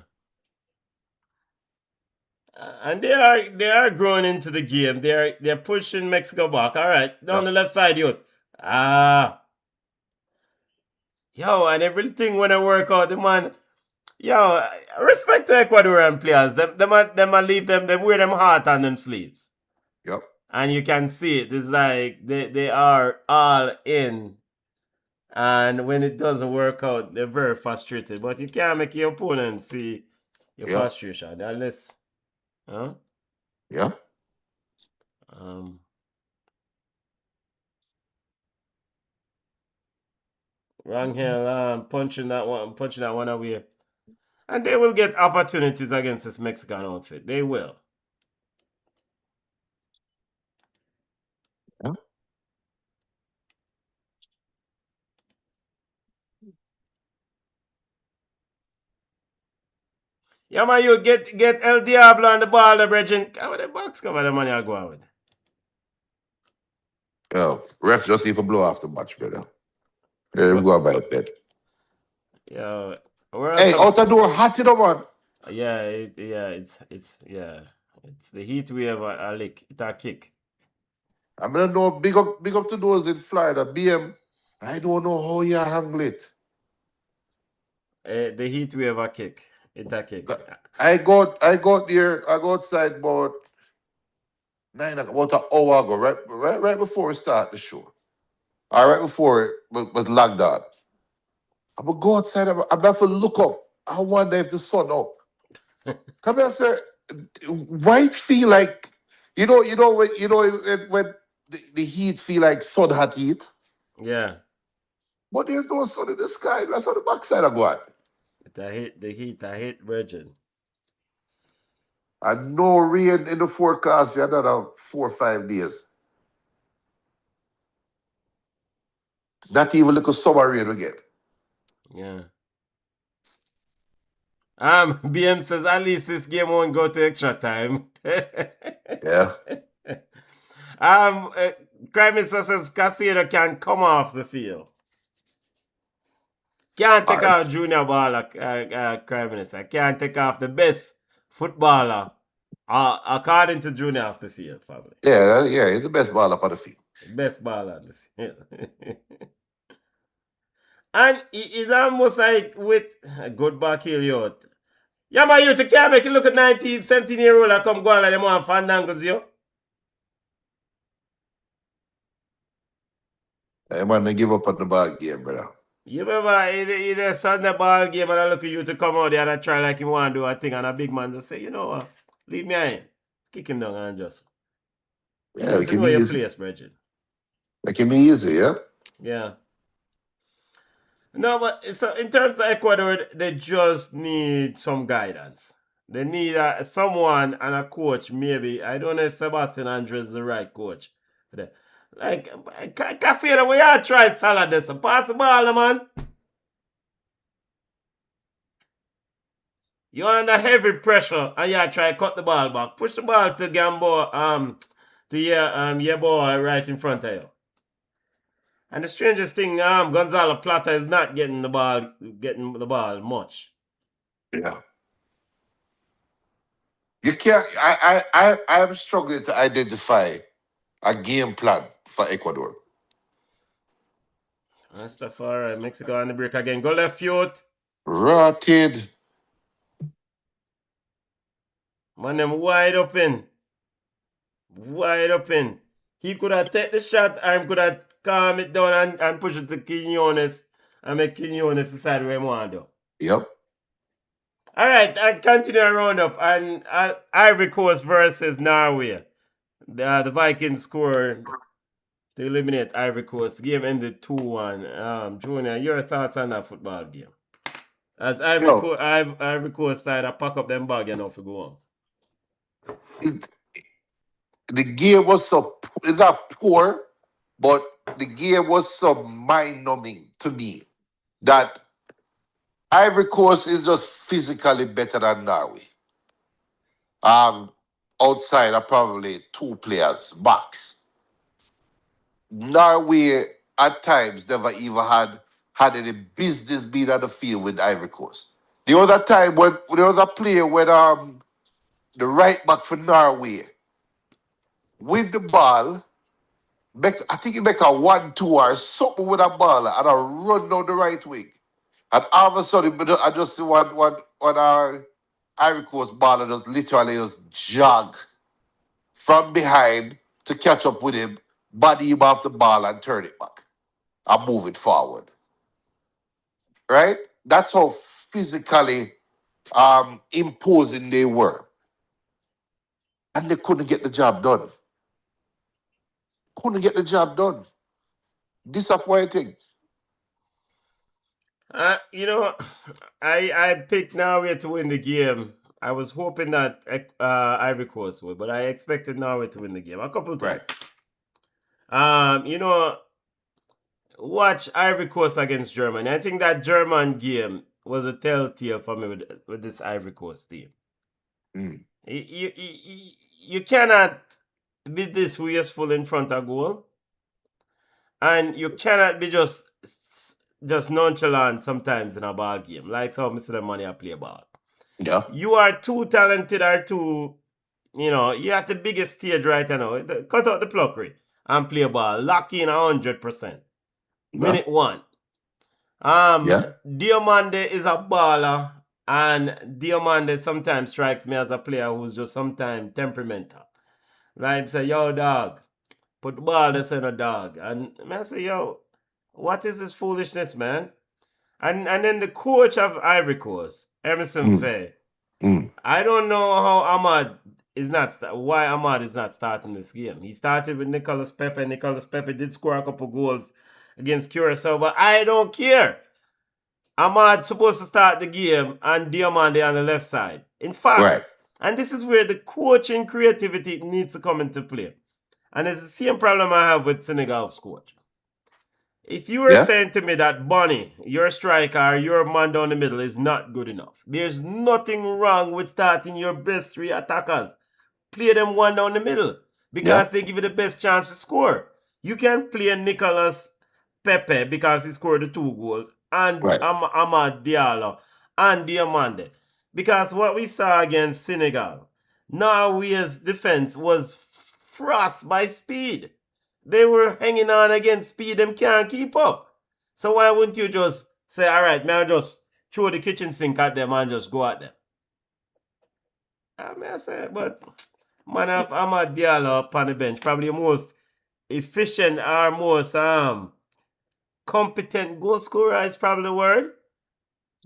And they are growing into the game. They're pushing Mexico back. All right, down the left side, youth. Yo, and everything when I work out, the man. Yo, respect to Ecuadorian players. Them leave them wear them heart on them sleeves. Yep. And you can see it. It's like they are all in. And when it doesn't work out, they're very frustrated. But you can't make your opponent see your frustration. Unless, huh? Yeah. Rangel punching that one away. And they will get opportunities against this Mexican outfit. They will. Yeah. Yeah, man, you get El Diablo on the ball, the brethren. How the box cover the money I go out with? Yeah. Ref just even blow off the match, brother. Yeah, we go about that. Yeah. Hey, out the door, hot it up, man. Yeah, it's the heat wave a lick. It's a kick. I'm gonna know big up to those in Florida. BM, I don't know how you handle it. The heat wave a kick. It's a kick. I got there, I go outside about about an hour ago, right before we start the show. All right, before it was locked on. I'm gonna go outside, I'm about to look up. I wonder if the sun up. Come here, sir. White feel like when the heat feel like sun hot heat. Yeah. But there's no sun in the sky. That's on the backside of God. The heat, I hate virgin. And no rain in the forecast for another 4 or 5 days. Not even little summer rain we get. Yeah. BM says at least this game won't go to extra time. Yeah. Crime Minister says Casado can come off the field. Can't take off junior baller, Crime Minister. Can't take off the best footballer, according to junior off the field, family. Yeah, he's the best baller on the field. Best baller on the field. And it's almost like with a good back heel youth. Yeah, man, you can't make it look at 19, 17-year-old and come go on like them want fandangles, yo. Hey, man, they give up on the ball game, brother. You remember, in a Sunday ball game, and I look at you to come out there and try like you want to do a thing, and a big man just say, you know what, leave me in. Kick him down and just. You Yeah, need it to can know be your easy. place, Bridget. It can be easy, yeah? Yeah. No, but so in terms of Ecuador, they just need some guidance. They need someone and a coach, maybe. I don't know if Sebastian Andres is the right coach. Like, Casero, we all try salad this. Pass the ball, man. You're under heavy pressure and you try cut the ball back. Push the ball to Gambo, to your boy right in front of you. And the strangest thing, Gonzalo Plata is not getting the ball much. Yeah. You can't. I'm struggling to identify a game plan for Ecuador. That's stuff, all right. Mexico on the break again. Go left foot. Rotted. Man, them wide open. Wide open. He could have taken the shot and could have calm it down and push it to Quinones and make Quinones decide where he want to do. Yep. All right, and continue a roundup. And Ivory Coast versus Norway. The Vikings scored to eliminate Ivory Coast. The game ended 2-1. Junior, your thoughts on that football game? As Ivory Coast side, I pack up them bag, you know, for go on. The game was it's not poor, but the game was so mind-numbing to me that Ivory Coast is just physically better than Norway. Outside are probably 2 players max. Norway at times never even had any business being on the field with Ivory Coast. There was a time when there was a player when the right back for Norway with the ball, I think he make a 1-2 or something with a ball and I run down the right wing. And all of a sudden, I just see one Ivory Coast baller just literally just jog from behind to catch up with him, body him off the ball and turn it back and move it forward. Right? That's how physically imposing they were. And they couldn't get the job done. Couldn't get the job done. Disappointing. You know, I picked Norway to win the game. I was hoping that Ivory Coast would, but I expected Norway to win the game. A couple of things. Right. You know, watch Ivory Coast against Germany. I think that German game was a telltale for me with this Ivory Coast team. Mm. You cannot be this wasteful in front of goal, and you cannot be just nonchalant sometimes in a ball game, like how Mr. Money I play ball. Yeah. You are too talented or too, you're at the biggest stage right now. Cut out the pluckery and play ball. Lock in 100%. Minute 1. Diomande is a baller, and Diomande sometimes strikes me as a player who's just sometimes temperamental. Like say, yo, dog, put the ball this in a dog. And I say, yo, what is this foolishness, man? And then the coach of Ivory Coast, Emerson Faye, I don't know how why Ahmad is not starting this game. He started with Nicolas Pepe. Nicolas Pepe did score a couple goals against Curacao, but I don't care. Ahmad's supposed to start the game and Diomande on the left side. In fact, and this is where the coaching creativity needs to come into play. And it's the same problem I have with Senegal's coach. If you were saying to me that Bonnie, your striker, your man down the middle is not good enough, there's nothing wrong with starting your best 3 attackers. Play them one down the middle because they give you the best chance to score. You can play Nicolas Pepe because he scored the 2 goals and Amad Diallo and Diomande. Because what we saw against Senegal, Norway's defense was frost by speed. They were hanging on against speed, them can't keep up. So why wouldn't you just say, all right, man, just throw the kitchen sink at them and just go at them? I say, but man have Amad Diallo up on the bench, probably the most efficient or most competent goal scorer is probably the word.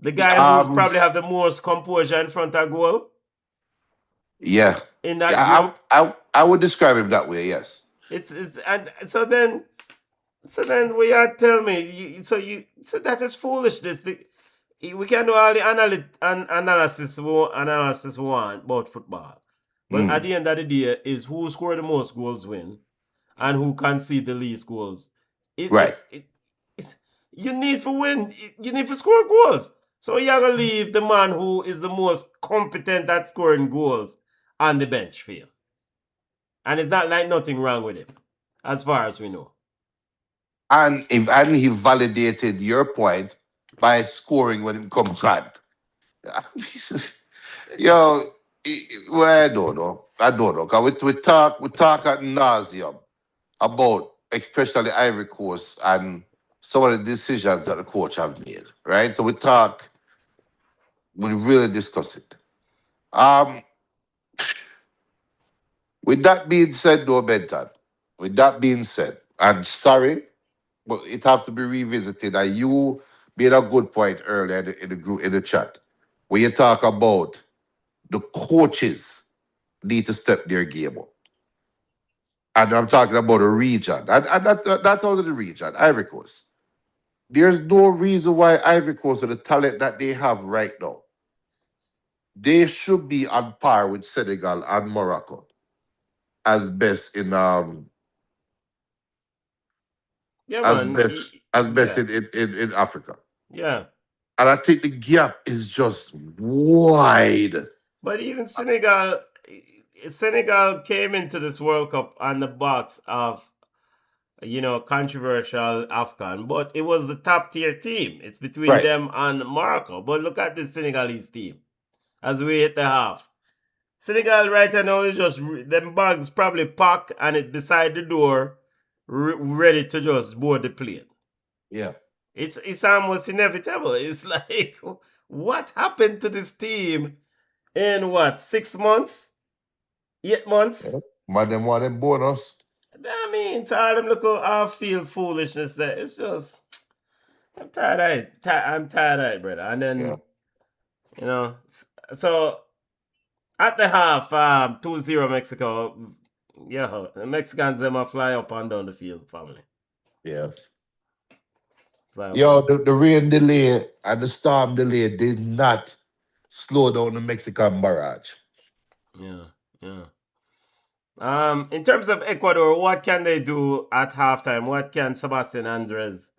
The guy who's Um, probably have the most composure in front of goal yeah. in that Yeah, group. I would describe him that way, yes. It's and so then we are tell me so that is foolishness. We can do all the analysis we want about football, but at Mm. the end of the day, is who score the most goals win, and who concede the least goals. It, Right. it's it, it's you need to win. You need to score goals. So you're gonna leave the man who is the most competent at scoring goals on the bench for you, and it's not like nothing wrong with him, as far as we know. And he validated your point by scoring when it comes on. Yo, well, I don't know. I don't know. Cause we talk at nauseum about especially Ivory Coast and some of the decisions that the coach have made. Right? So we really discuss it. Um, with that being said, though, Benton, with that being said, I'm sorry, but it have to be revisited. And you made a good point earlier in the group in the chat, where you talk about the coaches need to step their game up. And I'm talking about a region. And that's only the region, Ivory Coast. There's no reason why Ivory Coast, with the talent that they have right now, they should be on par with Senegal and Morocco as best in Yeah, as man. best as best Yeah, in Africa. yeah. And I think the gap is just wide. But even Senegal came into this World Cup on the box of controversial Afghan, but it was the top tier team. It's between Right. them and Morocco. But look at this Senegalese team as we hit the half. Senegal right now is just them bags probably packed and it beside the door, ready to just board the plane. Yeah. It's almost inevitable. It's like, what happened to this team in what, 6 months, 8 months? Yeah. Man, them bonus. I mean, to all them little off-field foolishness that it's just, I'm tired of it. I'm tired of it, brother. And Yeah. then, so at the half, 2-0 Mexico. Yeah, the Mexicans them a fly up and down the field, family. Yeah. Fly up Yo, and the rain delay and the storm delay did not slow down the Mexican barrage. yeah, yeah. In terms of Ecuador, what can they do at halftime? What can Sebastian Andres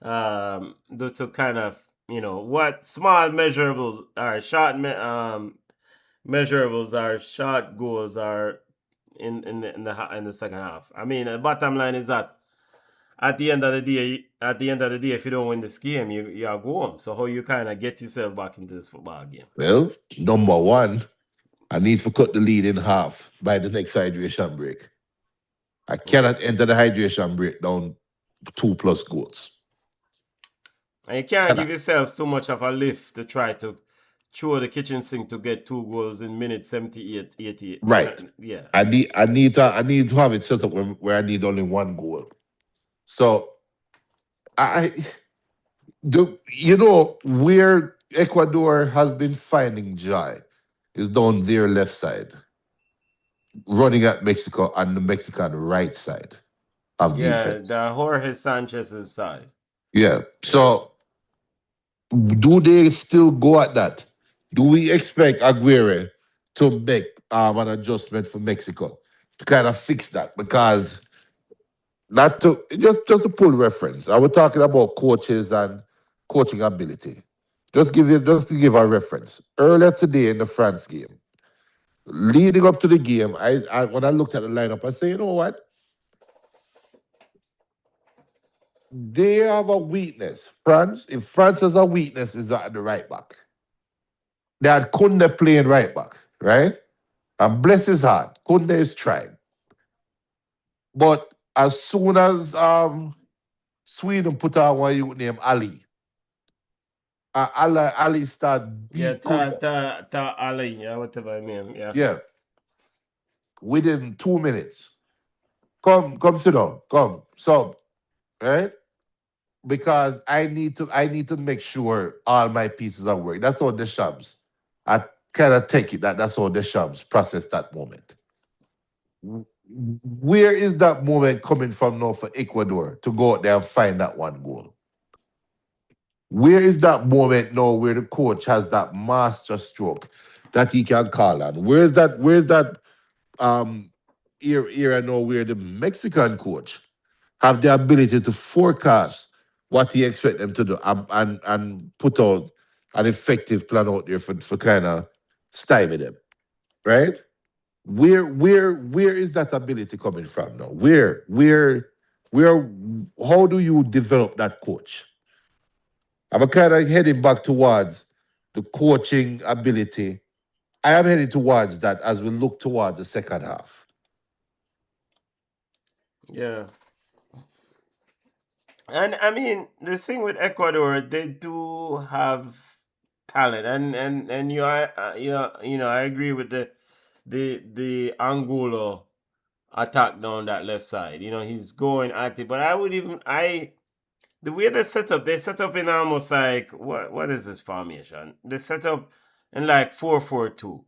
do to kind of what small measurables are measurables are short goals are in the second half. I mean, the bottom line is that at the end of the day, if you don't win this game, you are go home. So how you kind of get yourself back into this football game? Well, number one, I need to cut the lead in half by the next hydration break. I Okay. cannot enter the hydration break down 2+ goals. And you can't give Cannot. yourself too much of a lift to try to throw the kitchen sink to get 2 goals in minute 78, 88. Right. Yeah. I need to have it set up where I need only one goal. So I do where Ecuador has been finding joy is down their left side, running at Mexico on the Mexican right side of Yeah, defense. the Jorge Sanchez's side. Yeah. Yeah. So do they still go at that? Do we expect Aguirre to make an adjustment for Mexico to kind of fix that? Because not to just to pull reference, I was talking about coaches and coaching ability. Just to give a reference. Earlier today in the France game, leading up to the game, I when I looked at the lineup, I say, you know what? They have a weakness. France, if France has a weakness, is at the right back. They had Kunde playing right back, right? And bless his heart, Kunde is trying. But as soon as Sweden put out one youth named Ali, Ali start Yeah, beat Korea. Ali, yeah, whatever her name, yeah. Yeah, within 2 minutes. Come sit down. Come sub, right? Because I need to make sure all my pieces are working. That's all the Shams. I kind of take it that's all the Shams process that moment. Where is that moment coming from now for Ecuador to go out there and find that one goal? Where is that moment now where the coach has that master stroke that he can call on? Where's that um era now where the Mexican coach have the ability to forecast what he expect them to do and put out an effective plan out there for kind of stymie them, right? Where is that ability coming from now? Where how do you develop that coach? I'm kind of heading back towards the coaching ability. I am heading towards that as we look towards the second half. Yeah. And I mean, the thing with Ecuador, they do have talent, and I agree with the Angulo attack down that left side. He's going at it, but the way they set up in almost like what is this formation? They set up in like 4-4-2.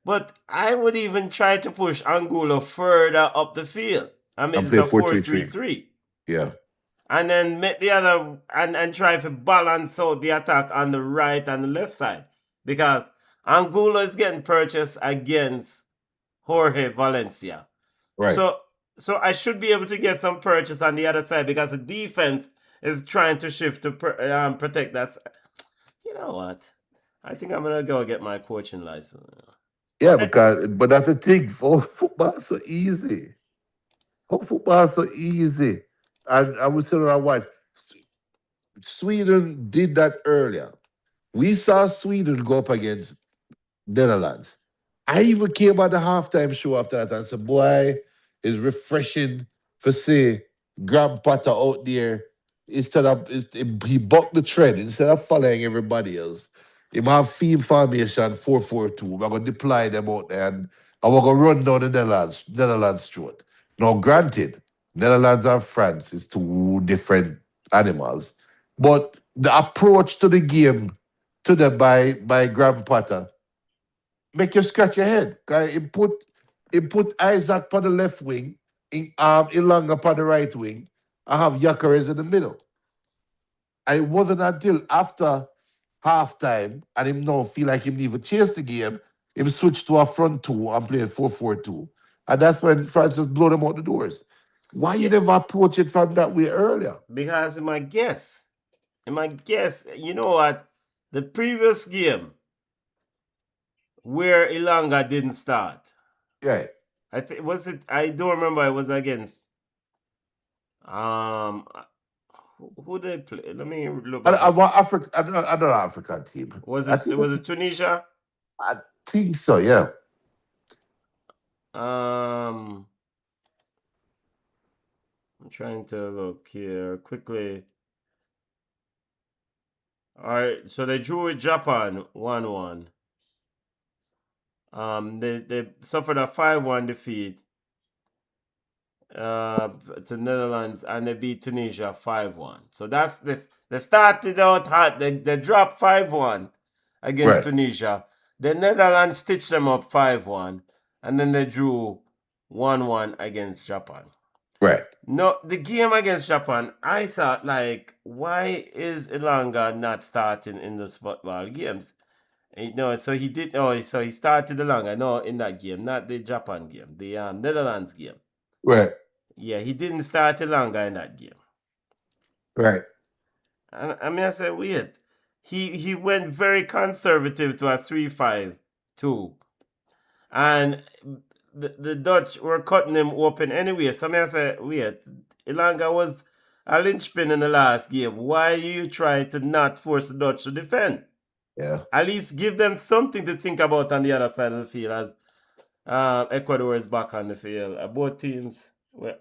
But I would even try to push Angulo further up the field. I mean, And it's play a 4-3-3. 4-3-3. Yeah. And then make the other and try to balance out the attack on the right and the left side. Because Angulo is getting purchased against Jorge Valencia. Right. So I should be able to get some purchase on the other side because the defense is trying to shift to protect that. You know what? I think I'm gonna go get my coaching license. Yeah, Eh, but that's the thing. Oh, football is so easy. Oh, football is so easy. And I was saying around what Sweden did that earlier. We saw Sweden go up against Netherlands. I even came at the halftime show after that and said, boy, it's refreshing for say Graham Potter out there he bucked the trend instead of following everybody else. He have theme formation 4-4-2. We're gonna deploy them out there and we're gonna run down the Netherlands throat. Now granted, Netherlands and France is two different animals. But the approach to the game to the by Graham Potter make you scratch your head. He put Isaac on the left wing, Ilanga on the right wing, I have Yakares in the middle. And it wasn't until after halftime and him now feel like him even chase the game, him switched to a front two and played 4-4-2. And that's when France just blow them out the doors. Why you yeah, never approach it from that way earlier? because in my guess, you know what? The previous game where Ilanga didn't start, Yeah. I think was it. I don't remember. It was against um. Who they play? Let me look I, up. I want Africa. I don't know African team. Was I it think was it Tunisia? I think so. Yeah. Um, I'm trying to look here quickly. All right, so they drew with Japan 1-1. They suffered a 5-1 defeat to Netherlands and they beat Tunisia 5-1. So that's this. They started out hot. They dropped 5-1 against Right. Tunisia. The Netherlands stitched them up 5-1, and then they drew 1-1 against Japan. Right. No, the game against Japan, I thought like, why is Ilanga not starting in those football games? No, so he did. Oh, so he started Ilanga. No, in that game, not the Japan game, the Netherlands game. Right. Yeah, he didn't start Ilanga in that game. Right. And I mean, I said, wait. He went very conservative to a 3-5-2, and the Dutch were cutting him open anyway. So I said, wait, Ilanga was a linchpin in the last game. Why you try to not force the Dutch to defend? Yeah. At least give them something to think about on the other side of the field as Ecuador is back on the field. Both teams. Well,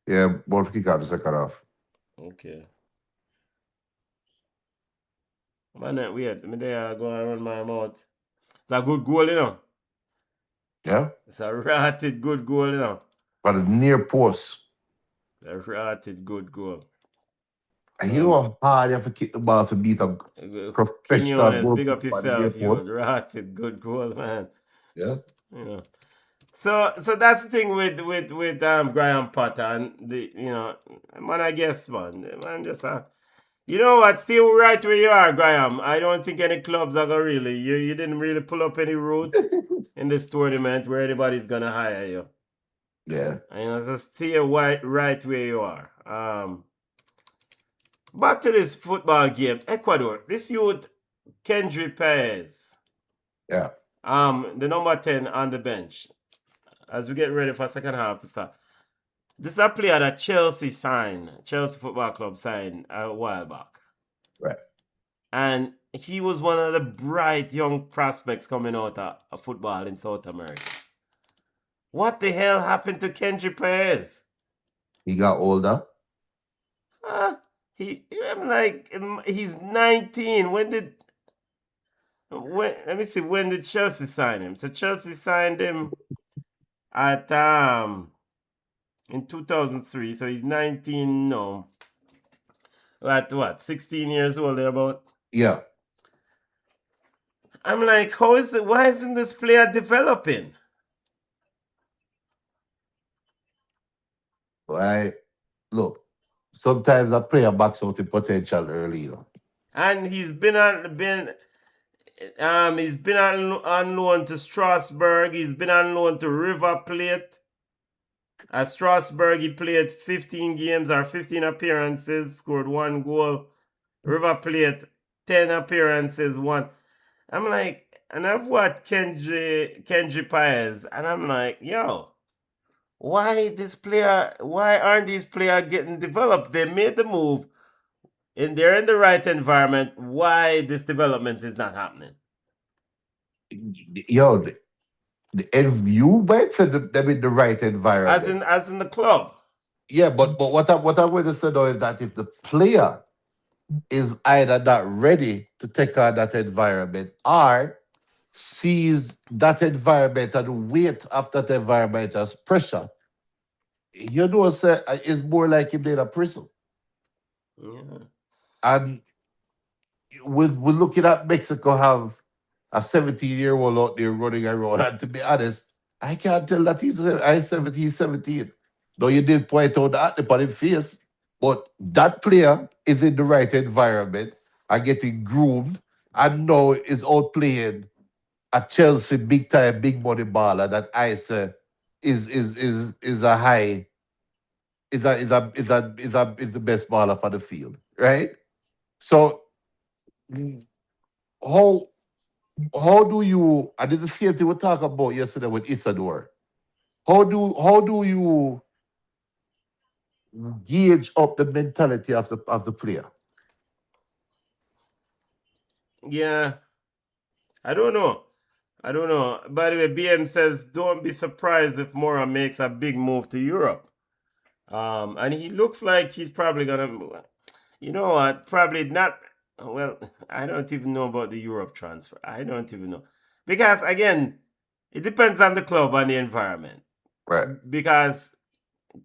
Yeah. Both kick out the second half. okay. Man, wait. Me there go and run my mouth. It's a good goal, you know. Yeah, It's a ratted good goal, you know. but the near post. A ratted good goal. And you know how hard you have to kick the ball to beat a professional Quinones, big up goalkeeper at the near yourself, you. post. Ratted good goal, man. Yeah. You know. So that's the thing with Graham Potter and the man, I guess, man just you know what, stay right where you are, Graham. I don't think any clubs are gonna really you didn't really pull up any roots in this tournament where anybody's gonna hire you. Yeah. And just stay right where you are. Back to this football game. Ecuador, this youth Kendry Perez, Yeah. the number 10 on the bench as we get ready for second half to start. This is a player that Chelsea Football Club signed a while back. Right. And he was one of the bright young prospects coming out of football in South America. What the hell happened to Kendry Perez? He got older. I'm like, he's 19. Let me see, when did Chelsea sign him? So Chelsea signed him at in 2003, so he's 19 now. At what, 16 years old, they're about? Yeah. I'm like, why isn't this player developing? Right. Look, sometimes a player backs out the potential early, you know. And he's been on loan to Strasbourg. He's been on loan to River Plate. At Strasbourg, he played 15 games or 15 appearances, scored 1 goal. River Plate, 10 appearances, 1. I'm like, and I've watched Kendry Paez, and I'm like, yo, why aren't these players getting developed? They made the move, and they're in the right environment. Why this development is not happening? Yo, you might say them in the right environment. As in the club. Yeah, but what I'm going to say though is that if the player is either not ready to take on that environment or sees that environment and weight of that environment as pressure, you know, say it's more like him in a prison. Yeah. And we're looking at Mexico have a 17-year-old out there running around. And to be honest, I can't tell that he's 17. Though you did point out that upon his face, but that player is in the right environment and getting groomed and now is out playing a Chelsea big time, big money baller that I say is a high is the best baller on the field, right? So how do you, and this is the same thing we talked about yesterday with Isador. How do you gauge up the mentality of the player? Yeah. I don't know. By the way, BM says, don't be surprised if Mora makes a big move to Europe. And he looks like he's probably gonna, you know what, probably not. Well, I don't even know about the Europe transfer. I don't even know. Because again, it depends on the club and the environment. Right. Because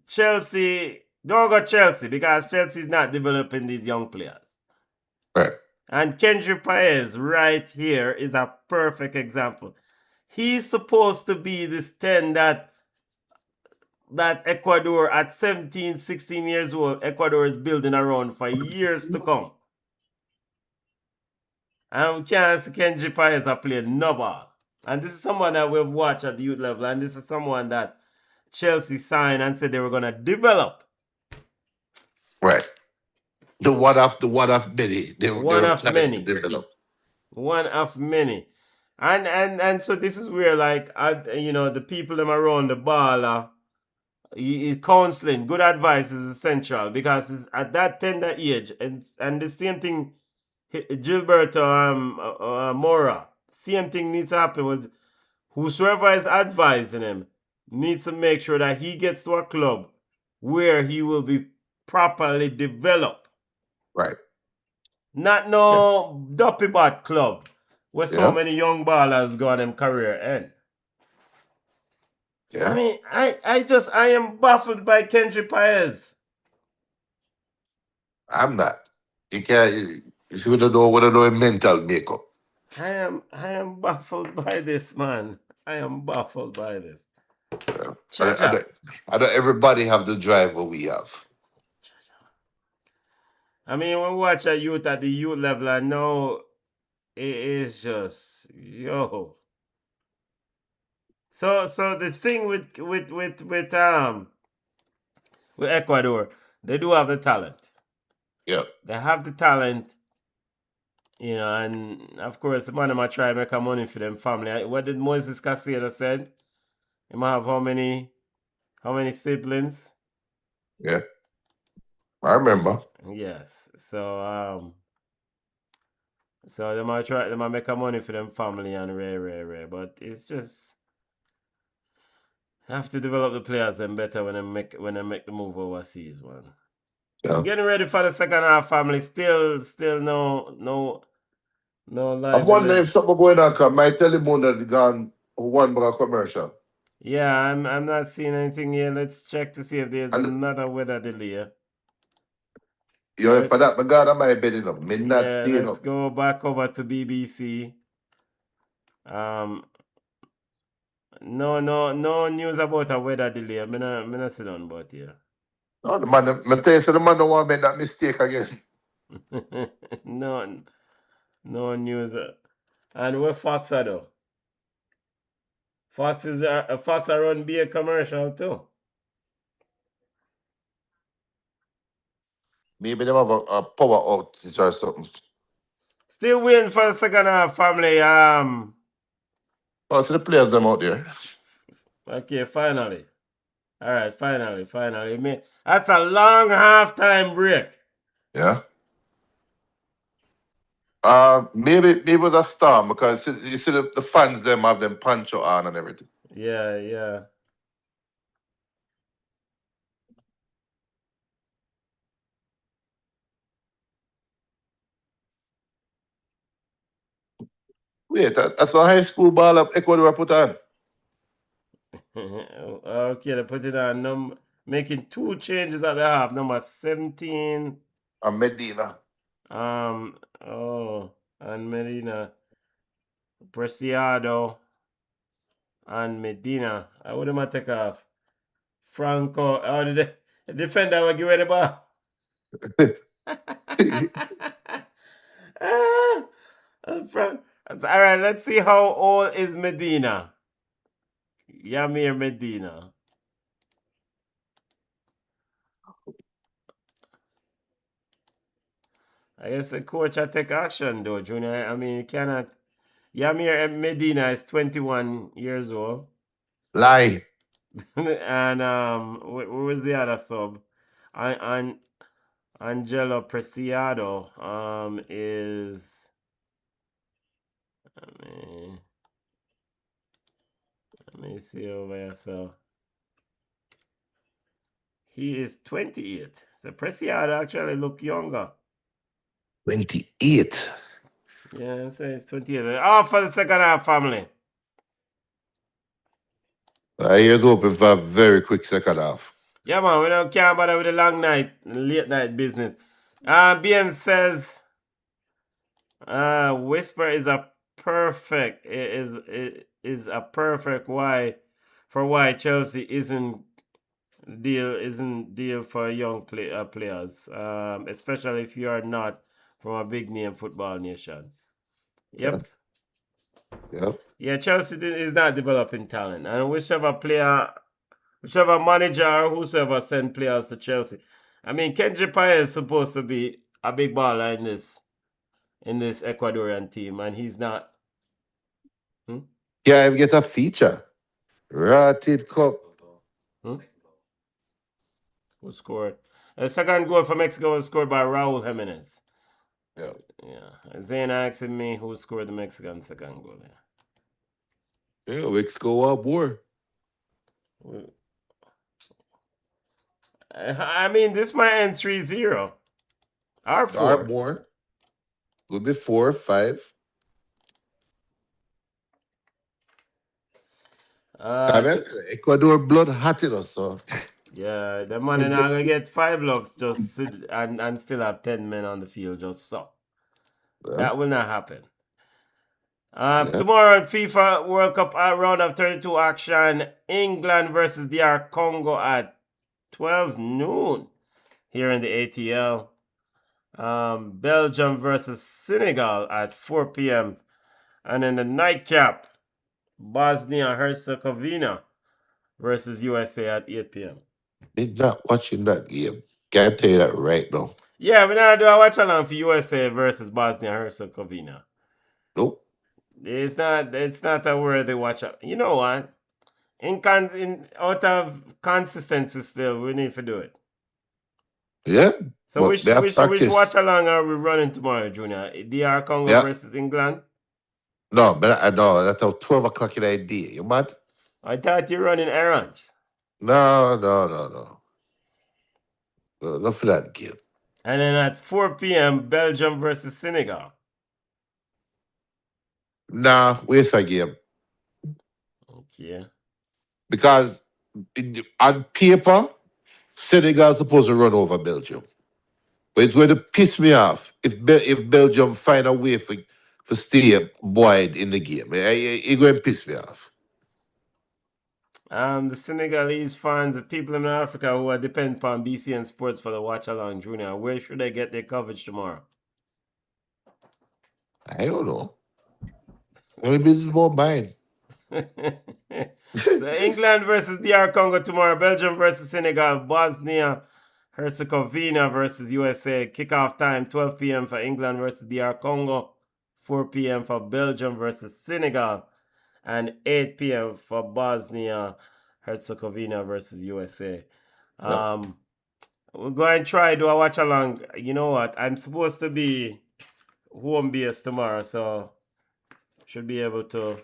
don't go Chelsea, because Chelsea is not developing these young players. Right. And Kendry Paez right here is a perfect example. He's supposed to be this 10 that Ecuador at 17, 16 years old, Ecuador is building around for years to come. And we can't see Kendry Paez play no ball. And this is someone that we've watched at the youth level, and this is someone that Chelsea signed and said they were going to develop. Right. The one of many. They One were of planning to many. develop. One of many. And so this is where, like, the people them around the ball, counseling, good advice is essential, because it's at that tender age, and the same thing, Gilberto Mora, same thing needs to happen with whosoever is advising him. Needs to make sure that he gets to a club where he will be properly developed. Right. Not no Duppy Bot club where so Yeah. many young ballers go on them career end. Yeah. I mean, I am baffled by Kendry Paez. I'm not. You can't. You don't know what I know mental makeup. I am baffled by this, man. I am baffled by this. Yeah. Cha-cha. I don't everybody have the drive what we have. I mean, when we watch a youth at the youth level, I know it is just So the thing with Ecuador, they do have the talent. Yeah. They have the talent, and of course, the man of my try make a money for them family. What did Moses Casado said? He might have how many siblings? Yeah. I remember. Yes. So they might make a money for them family and rare. But it's just have to develop the players them better when they make the move overseas, man. Yeah. Getting ready for the second half, family. Still no I'm live wondering if 11. something going on because my telephone had gone one more commercial. Yeah, I'm not seeing anything here. Let's check to see if there's And another weather delay. for that, my God, am I bedding up? Me not Yeah, staying let's up. go back over to BBC. Um, no news about a weather delay. Me not sit down about here. No, the man, I tell you, so the man don't want to make that mistake again. No news. And where Fox are though? Fox are run be a commercial too. Maybe they have a power outage or something. Still waiting for the second half, family. Oh, so the players them out there. Okay, finally. All right, finally. That's a long halftime break. Yeah. Maybe it was a storm because you see the fans them have them poncho on and everything. Yeah. Wait, that's a high school ball up Ecuador put on. Okay, they put it on making two changes at the half. Number 17. And Medina. And Medina. Preciado and Medina. I would have take off. Franco. Oh, the defender will give away the ball. Ah, all right, let's see how old is Medina. Yamir Medina. I guess the coach will take action though, Junior. I mean, you cannot. Yamir Medina is 21 years old. Lie. And where was the other sub? And Angelo Preciado is let me see over here. So he is 28. So Preciado actually look younger. 28. Yeah, I'm saying it's 28. Off for the second half, family. Here's hoping for a very quick second half. Yeah, man, we don't care bother with the long night, late night business. BM says Whisper is a perfect is a perfect why Chelsea isn't deal for young players, especially if you are not from a big name football nation. Yeah. Yep. Yeah. Yeah, Chelsea is not developing talent, and whichever manager or whosoever send players to Chelsea. I mean, Kendry Paez is supposed to be a big baller in this Ecuadorian team, and he's not. Yeah, I get a feature. Rotted cup. Hmm? Who scored? The second goal for Mexico was scored by Raul Jimenez. Yeah. Yeah. Zane asking me who scored the Mexican second goal. Yeah, Mexico up war. I mean, this might end 3-0. Or 4. Art more. Could be 4 or 5. I mean, Ecuador blood hot in us, so. Yeah, the man is not gonna get 5 loves just sit and still have 10 men on the field just so. Yeah. That will not happen. Yeah. Tomorrow, FIFA World Cup round of 32 action. England versus DR Congo at 12 noon here in the ATL. Belgium versus Senegal at 4 p.m. And in the nightcap, Bosnia Herzegovina versus USA at 8 p.m. Did not watching that game. Can't tell you that right now. Yeah, we're not doing a watch along for USA versus Bosnia Herzegovina. Nope. It's not a worthy watch. You know what? Out of consistency still, we need to do it. Yeah. So But which they have which practice. watch along are we running tomorrow, Junior? DR Congo Yeah. versus England? No, but I know that's at 12 o'clock in the day. You mad? I thought you're running errands. No. Not for that game. And then at 4 p.m., Belgium versus Senegal. Nah, waste a game. Okay. Because on paper, Senegal's supposed to run over Belgium. But it's going to piss me off if Belgium find a way for stay buoyed in the game. It's going to piss me off. The Senegalese fans, the people in Africa who are dependent upon BCN Sports for the watch along, Junior, where should they get their coverage tomorrow? I don't know. Only business more mine. So England versus DR Congo tomorrow, Belgium versus Senegal, Bosnia Herzegovina versus USA. Kickoff time 12 p.m. for England versus DR Congo, 4 p.m. for Belgium versus Senegal, and 8 p.m. for Bosnia Herzegovina versus USA. We're going to try do a watch along. You know what? I'm supposed to be home base tomorrow, so should be able to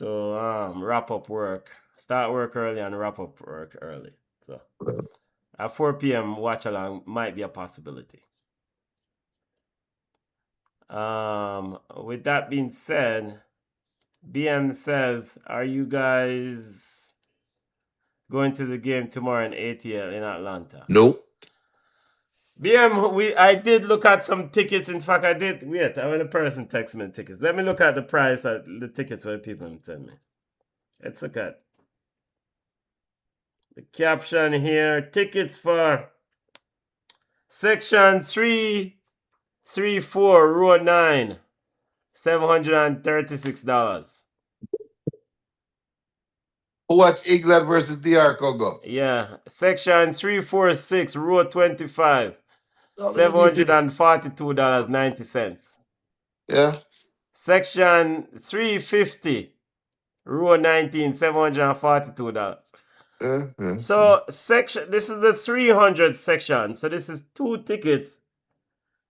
wrap up work, start work early and wrap up work early. So at 4 p.m. watch along might be a possibility. With that being said, BM says, are you guys going to the game tomorrow in ATL in Atlanta? Nope. BM, I did look at some tickets. In fact, I did. Wait, I had a person text me tickets. Let me look at the price of the tickets for people tell me. Let's look at the caption here. Tickets for section 334, row 9, $736. Watch England versus DR Congo. Yeah. Section 346, row 25, $742.90. Yeah. Section 350, row 19, $742. So this is the 300 section. So this is 2 tickets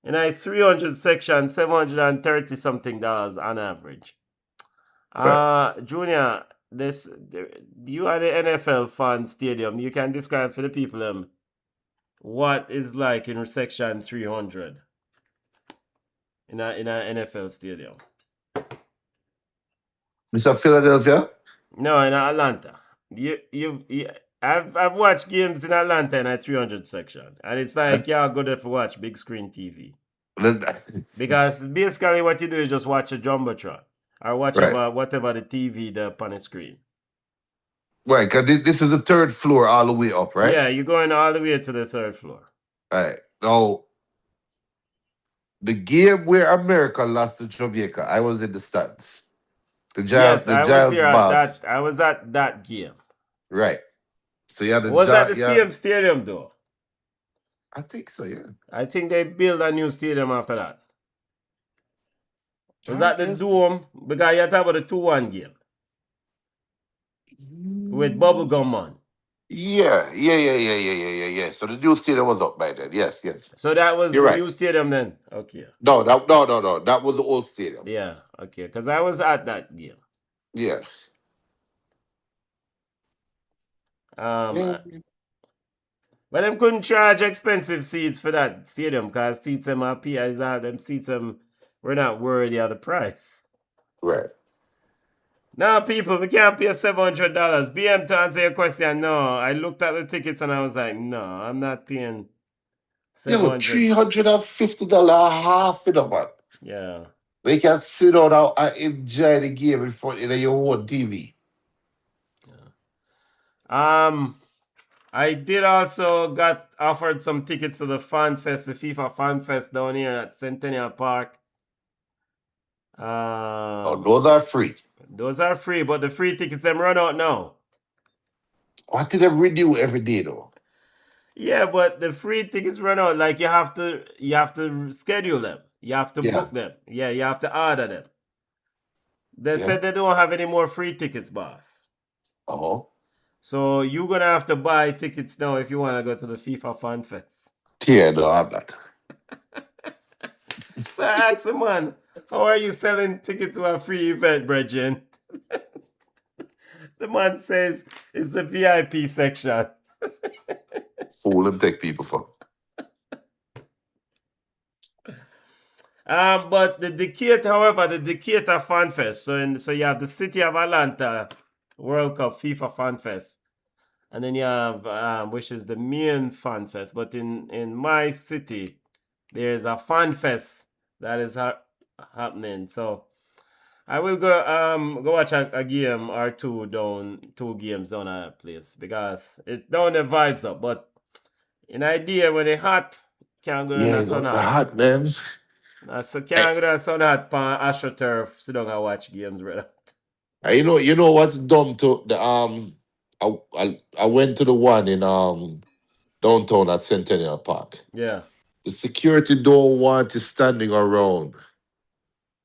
in a 300 section, $730 something on average. Junior, you are the NFL fan stadium. You can describe for the people what is like in section 300 in a NFL stadium. Mr. Philadelphia? No, in Atlanta. I've watched games in Atlanta in a 300 section, and it's like y'all go there to watch big screen TV. Because basically what you do is just watch a jumbotron or watch whatever the TV up on the screen. Right, because this is the 3rd floor all the way up, right? Yeah, you're going all the way to the 3rd floor. All right. Now, the game where America lost to Jamaica, I was in the stands. The Giants, I was there at that. I was at that game. Right. So you had the was that the same stadium though? I think so, yeah. I think they built a new stadium after that. Was that the Dome? Because you're talking about the 2-1 game. With Bubblegum Man. Yeah. So the new stadium was up by then. Yes. So that was the new stadium then? Okay. No. That was the old stadium. Yeah, okay. Because I was at that game. Yeah. But them couldn't charge expensive seats for that stadium because seats them are PIs all them seats them were not worthy of the price. Right. Now people, we can't pay $700. BM, to answer your question, no. I looked at the tickets and I was like, no, I'm not paying Yo, $700. $350 half in a man. Yeah. We can sit down now and enjoy the game in front of your own TV. I did also got offered some tickets to the Fan Fest, the FIFA Fan Fest down here at Centennial Park. Those are free. Those are free, but the free tickets them run out now. Why did they renew every day though? Yeah, but the free tickets run out. Like you have to schedule them. You have to book them. Yeah, you have to order them. They said they don't have any more free tickets, boss. Oh. So you're gonna have to buy tickets now if you wanna go to the FIFA Fan Fest. Yeah, no, I'm not. So I asked the man, how are you selling tickets to a free event, Bridget? The man says it's the VIP section. Fool and take people for. But the Decatur Fan Fest. So you have the City of Atlanta World Cup FIFA Fan Fest, and then you have which is the main Fan Fest. But in my city, there is a Fan Fest that is happening. So I will go watch a game or two games down at that place because it down the vibes up. But in idea when it hot, can't go in the sun the hot man. So can't go to the sun hot pan AstroTurf, sit down and watch games, brother. You know what's dumb to the I went to the one in downtown at Centennial Park. Yeah. The security don't want you standing around.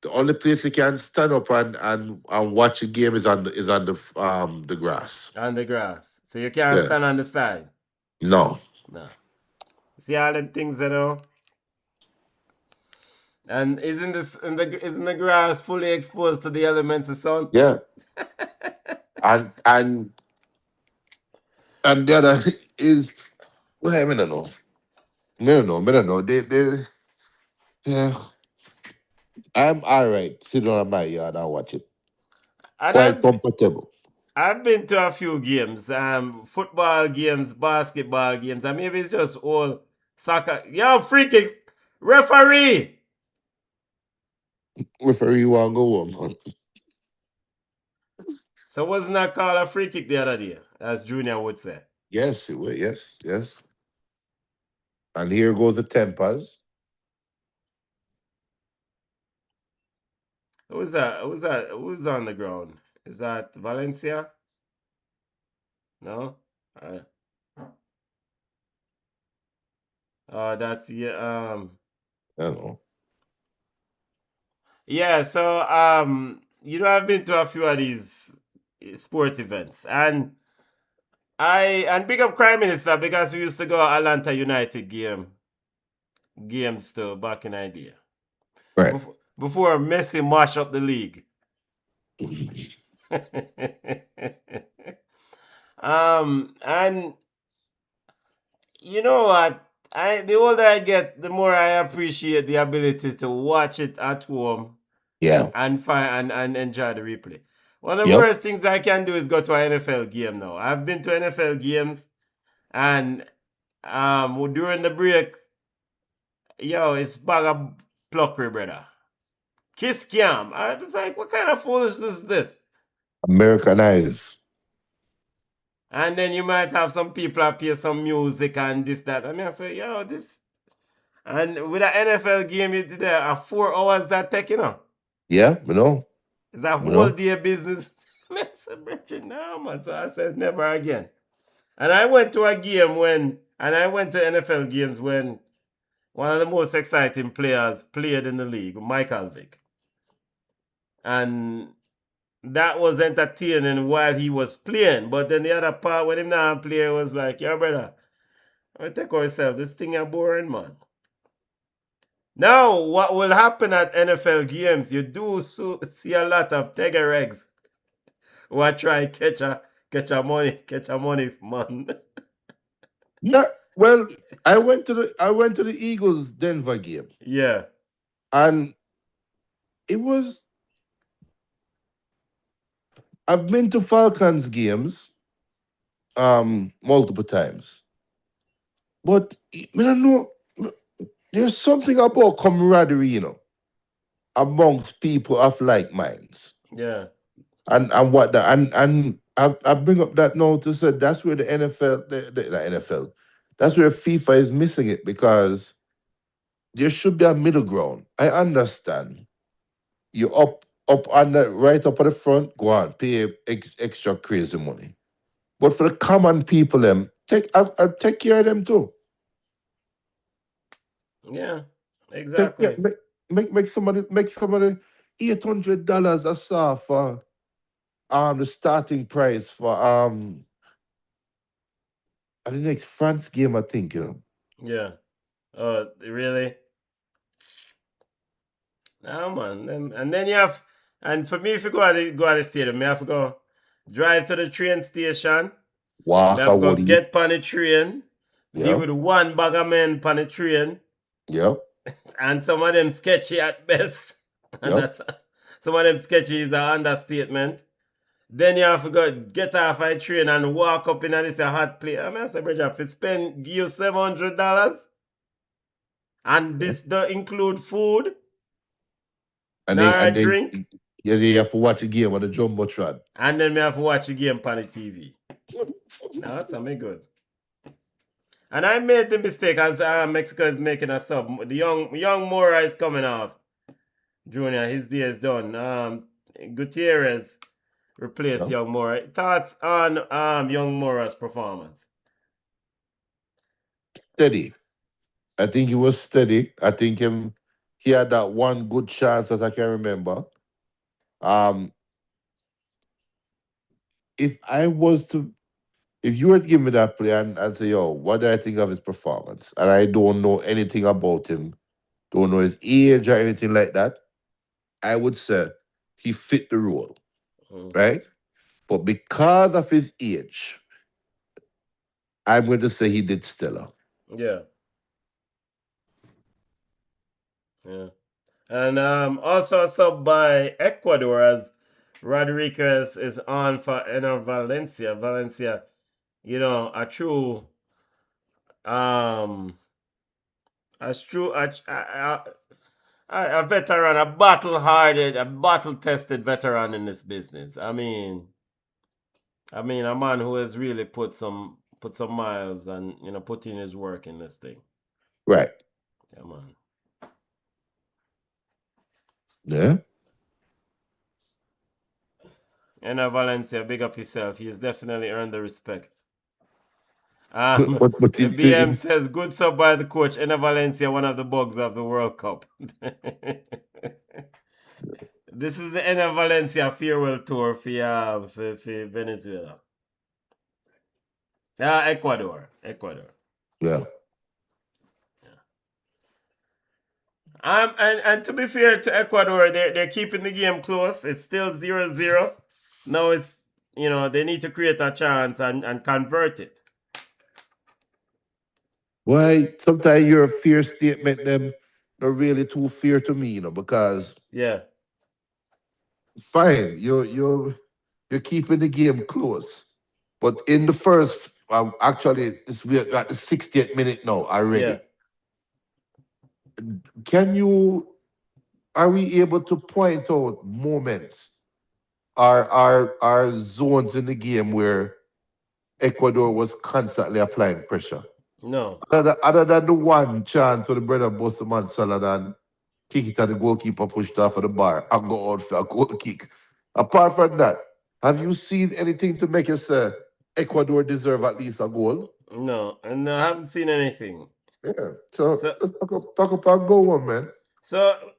The only place you can stand up and watch a game is on the grass. On the grass. So you can't stand on the side. No. No. See all them things, you know? And isn't the grass fully exposed to the elements of sun? Yeah. and the other is well, I don't know. I don't know. They yeah. I'm all right. Sitting on my yard and watch it. Quite comfortable. I've been to a few games, football games, basketball games, and maybe it's just all soccer. Yo, free kick, referee. Referee want to go home. So wasn't that called a free kick the other day, as Junior would say? Yes, it will. Yes. And here goes the tempers. Who's that? Who's on the ground? Is that Valencia? No? That's I don't know. Yeah, so I've been to a few of these sport events, and big up Crime Minister because we used to go Atlanta United games too back in idea. Right. Before Messi mash up the league. And you know what? The older I get, the more I appreciate the ability to watch it at home. Yeah. And find and enjoy the replay. One of the worst things I can do is go to an NFL game now. I've been to NFL games, and during the break, it's bag of pluckery, brother. Kiss cam. I was like, what kind of foolishness is this? Americanized. And then you might have some people appear some music and this, that. I mean, I say, this. And with an NFL game, there are 4 hours that take, Yeah, you know. It's a whole day business. I said, no, man. So I said, never again. And I went to a game I went to NFL games when one of the most exciting players played in the league, Michael Vick. And that was entertaining while he was playing. But then the other part when him not play was like, yo, brother, I take ourselves. This thing is boring, man. Now, what will happen at NFL games, you do see a lot of Tiger eggs who are trying to catch a money, man. No. Well, I went to the Eagles Denver game, Yeah, and it was. I've been to Falcons games multiple times, but I don't know. There's something about camaraderie, amongst people of like minds. yeah, And what the and I bring up that note to say that's where the NFL, the NFL, that's where FIFA is missing it, because there should be a middle ground. I understand you up on the right up at the front, go on, pay extra crazy money. But for the common people, I take care of them too. yeah. Take care, Exactly. make somebody $800 a saw for the starting price for the next France game, I think, Yeah. Really? Nah, man. And then you have, and for me, if you go to the stadium, you have to go drive to the train station. Me Walk have a to go woody. get on the train, deal Yeah, with one bag of men on the train, yeah, and some of them sketchy at best. And yeah. that's some of them sketchy is an understatement. Then you have to go get off a train and walk up in this a hot place. I mean, I say, brother, if you spend you $700 and Yeah. this don't include food And nor then a and then drink, yeah, you have to watch a game on the jumbotron. and then me have to watch a game on the TV. Now that's something good. And I made the mistake as Mexico is making a sub. The young Mora is coming off. Junior, his day is done. Gutierrez replaced Yeah. young Mora. Thoughts on young Mora's performance? Steady. I think he was steady. I think he had that one good chance that I can remember. Um, if I was to if you were to give me that play and say, yo, what do I think of his performance? And I don't know anything about him, don't know his age or anything like that, I would say he fit the role, Mm, right? But because of his age, I'm going to say he did stellar. yeah, yeah. And also a sub by Ecuador as Rodriguez is on for Ener Valencia. Valencia, a true um a veteran, a battle-hardened, a battle-tested veteran in this business. I mean, a man who has really put some miles and put in his work in this thing. Right. Yeah, man. Yeah. Ener Valencia, big up yourself. He has definitely earned the respect. But BM says, good sub by the coach. Ener Valencia, one of the bugs of the World Cup. This is the Ener Valencia farewell tour for Venezuela. Ecuador. yeah. And to be fair to Ecuador, they're keeping the game close. It's still 0-0. Now it's they need to create a chance and convert it. Why sometimes your fear statement them are really too fear to me, because Yeah, fine, you're keeping the game close. But in the first, actually, we're at the 60th minute now yeah. already. Can you, are we able to point out moments, are zones in the game where Ecuador was constantly applying pressure? No. Other than the one chance where the brother bust the man salad and kick it and the goalkeeper pushed off of the bar and go out for a goal kick. Apart from that, have you seen anything to make you say Ecuador deserve at least a goal? No. And I haven't seen anything. Yeah. So So let's talk up and go on, man. so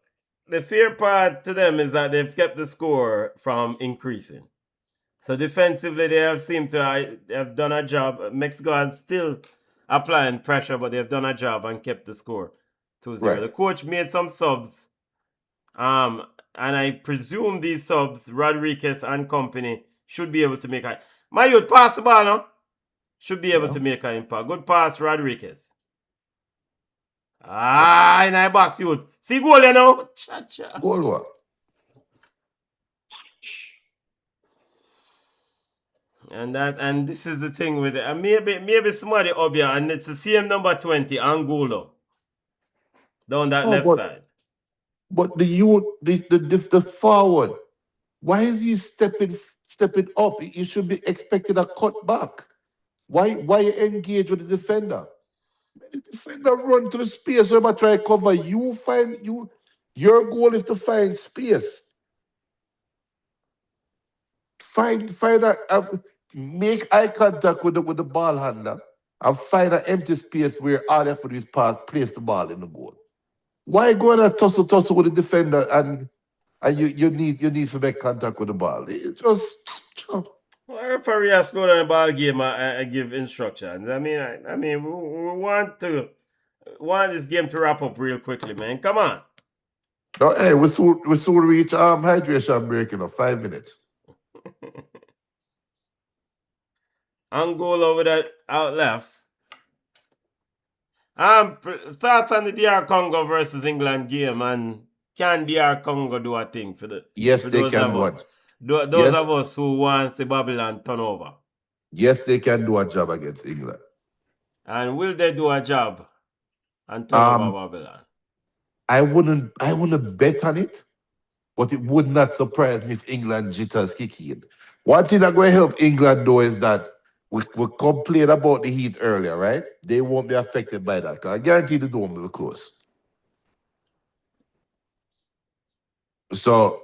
the fear part to them is that they've kept the score from increasing. So defensively, they have seemed to have done a job. Mexico has still applying pressure, but they've done a job and kept the score 2-0. Right. The coach made some subs, and I presume these subs, Rodriguez and company, should be able to make a. My youth, pass the ball now. Should be able to make an impact. Good pass, Rodriguez. In I box youth. See goal, you know? Cha-cha. Goal what? And this is the thing with it. And maybe somebody up here, and it's the same number 20, Angulo. Down that left side. But the youth, the forward, why is he stepping up? You should be expecting a cut back. Why you engage with the defender? The defender run to the space. Whoever try to cover you, your goal is to find space. Make eye contact with the ball handler and find an empty space where all you have to do is place the ball in the goal. Why go on a tussle with the defender and you need to make contact with the ball? It just well, referee has slow down the ball game and give instructions. I mean, we want this game to wrap up real quickly, man. Come on. No, hey, we soon reach hydration break in 5 minutes. Angola over that out left. Thoughts on the DR Congo versus England game, and can DR Congo do a thing for those of us who wants the Babylon turnover? Yes, they can do a job against England. And will they do a job and turn over Babylon? I wouldn't bet on it, but it would not surprise me if England jitters kick in. One thing that's going to help England though is that we complained about the heat earlier, right? They won't be affected by that. I guarantee the dome will be close. So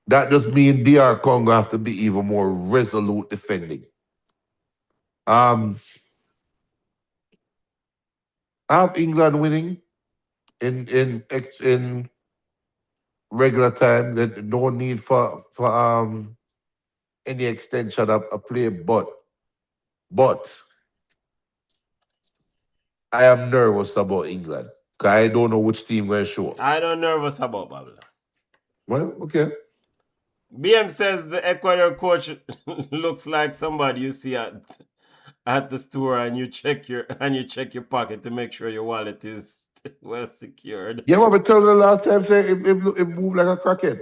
that just means DR Congo have to be even more resolute defending. I have England winning in regular time. That no need for any extension of a play, but I am nervous about England because I don't know which team will show up. I don't nervous about Babylon. Well, okay. BM says the Ecuador coach looks like somebody you see at the store, and you check your pocket to make sure your wallet is well secured. Yeah, what I told you the last time, say it moved like a crackhead.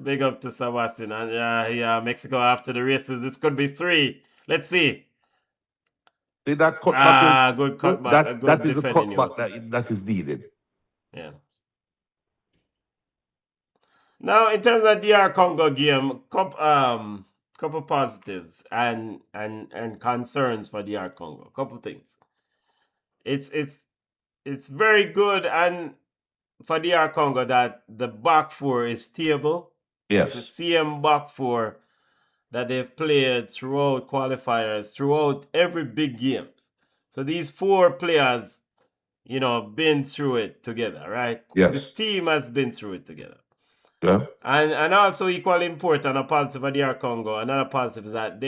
Big up to Sebastian. And yeah, Mexico after the races. This could be 3. Let's see. See that cutback? Good cutback. That is a cutback that is needed. Yeah. Now, in terms of DR Congo game, couple positives and concerns for DR Congo. Couple things. It's very good and for DR Congo that the back four is stable. Yes. It's the same back four that they've played throughout qualifiers, throughout every big game. So these 4 players, been through it together, right? Yes. This team has been through it together. Yeah. And also equally important, a positive for DR Congo, another positive is that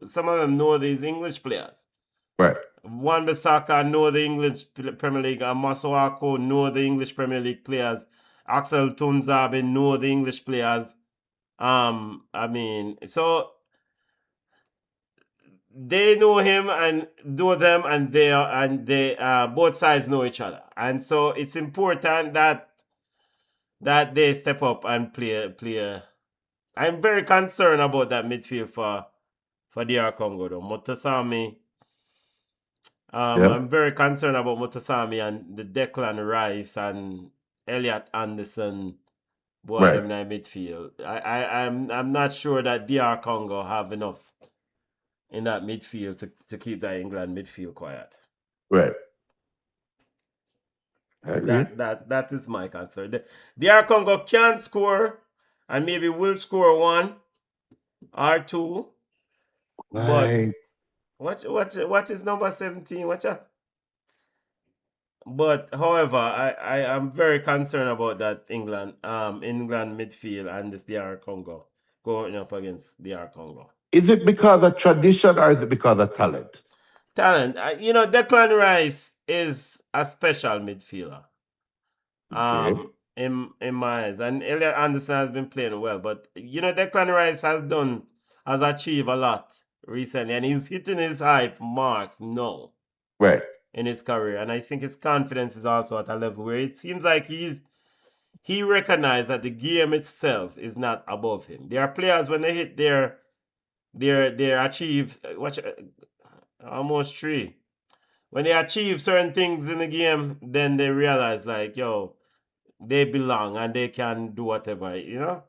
some of them know these English players. Right. Wan Bissaka know the English Premier League, and Masuako know the English Premier League players. Axel Tunzabe know the English players. So they know him and know them, and they both sides know each other, and so it's important that they step up and play. I'm very concerned about that midfield for DR Congo though. Motasami. I'm very concerned about Motasami and the Declan Rice and Elliot Anderson. Boy, in that midfield. I'm not sure that DR Congo have enough in that midfield to keep that England midfield quiet. Right. That is my concern. The DR Congo can score and maybe will score 1 or 2. Right. But what is number 17? But however, I am very concerned about that England midfield and this DR Congo going up against DR Congo. Is it because of tradition or is it because of talent? Talent. Declan Rice is a special midfielder. In my eyes. And Elliot Anderson has been playing well. But Declan Rice has done has achieved a lot recently, and he's hitting his hype marks now Right. in his career. And I think his confidence is also at a level where it seems like he recognized that the game itself is not above him. There are players when they hit their achieve almost three. When they achieve certain things in the game, then they realize like, yo, they belong and they can do whatever, you know?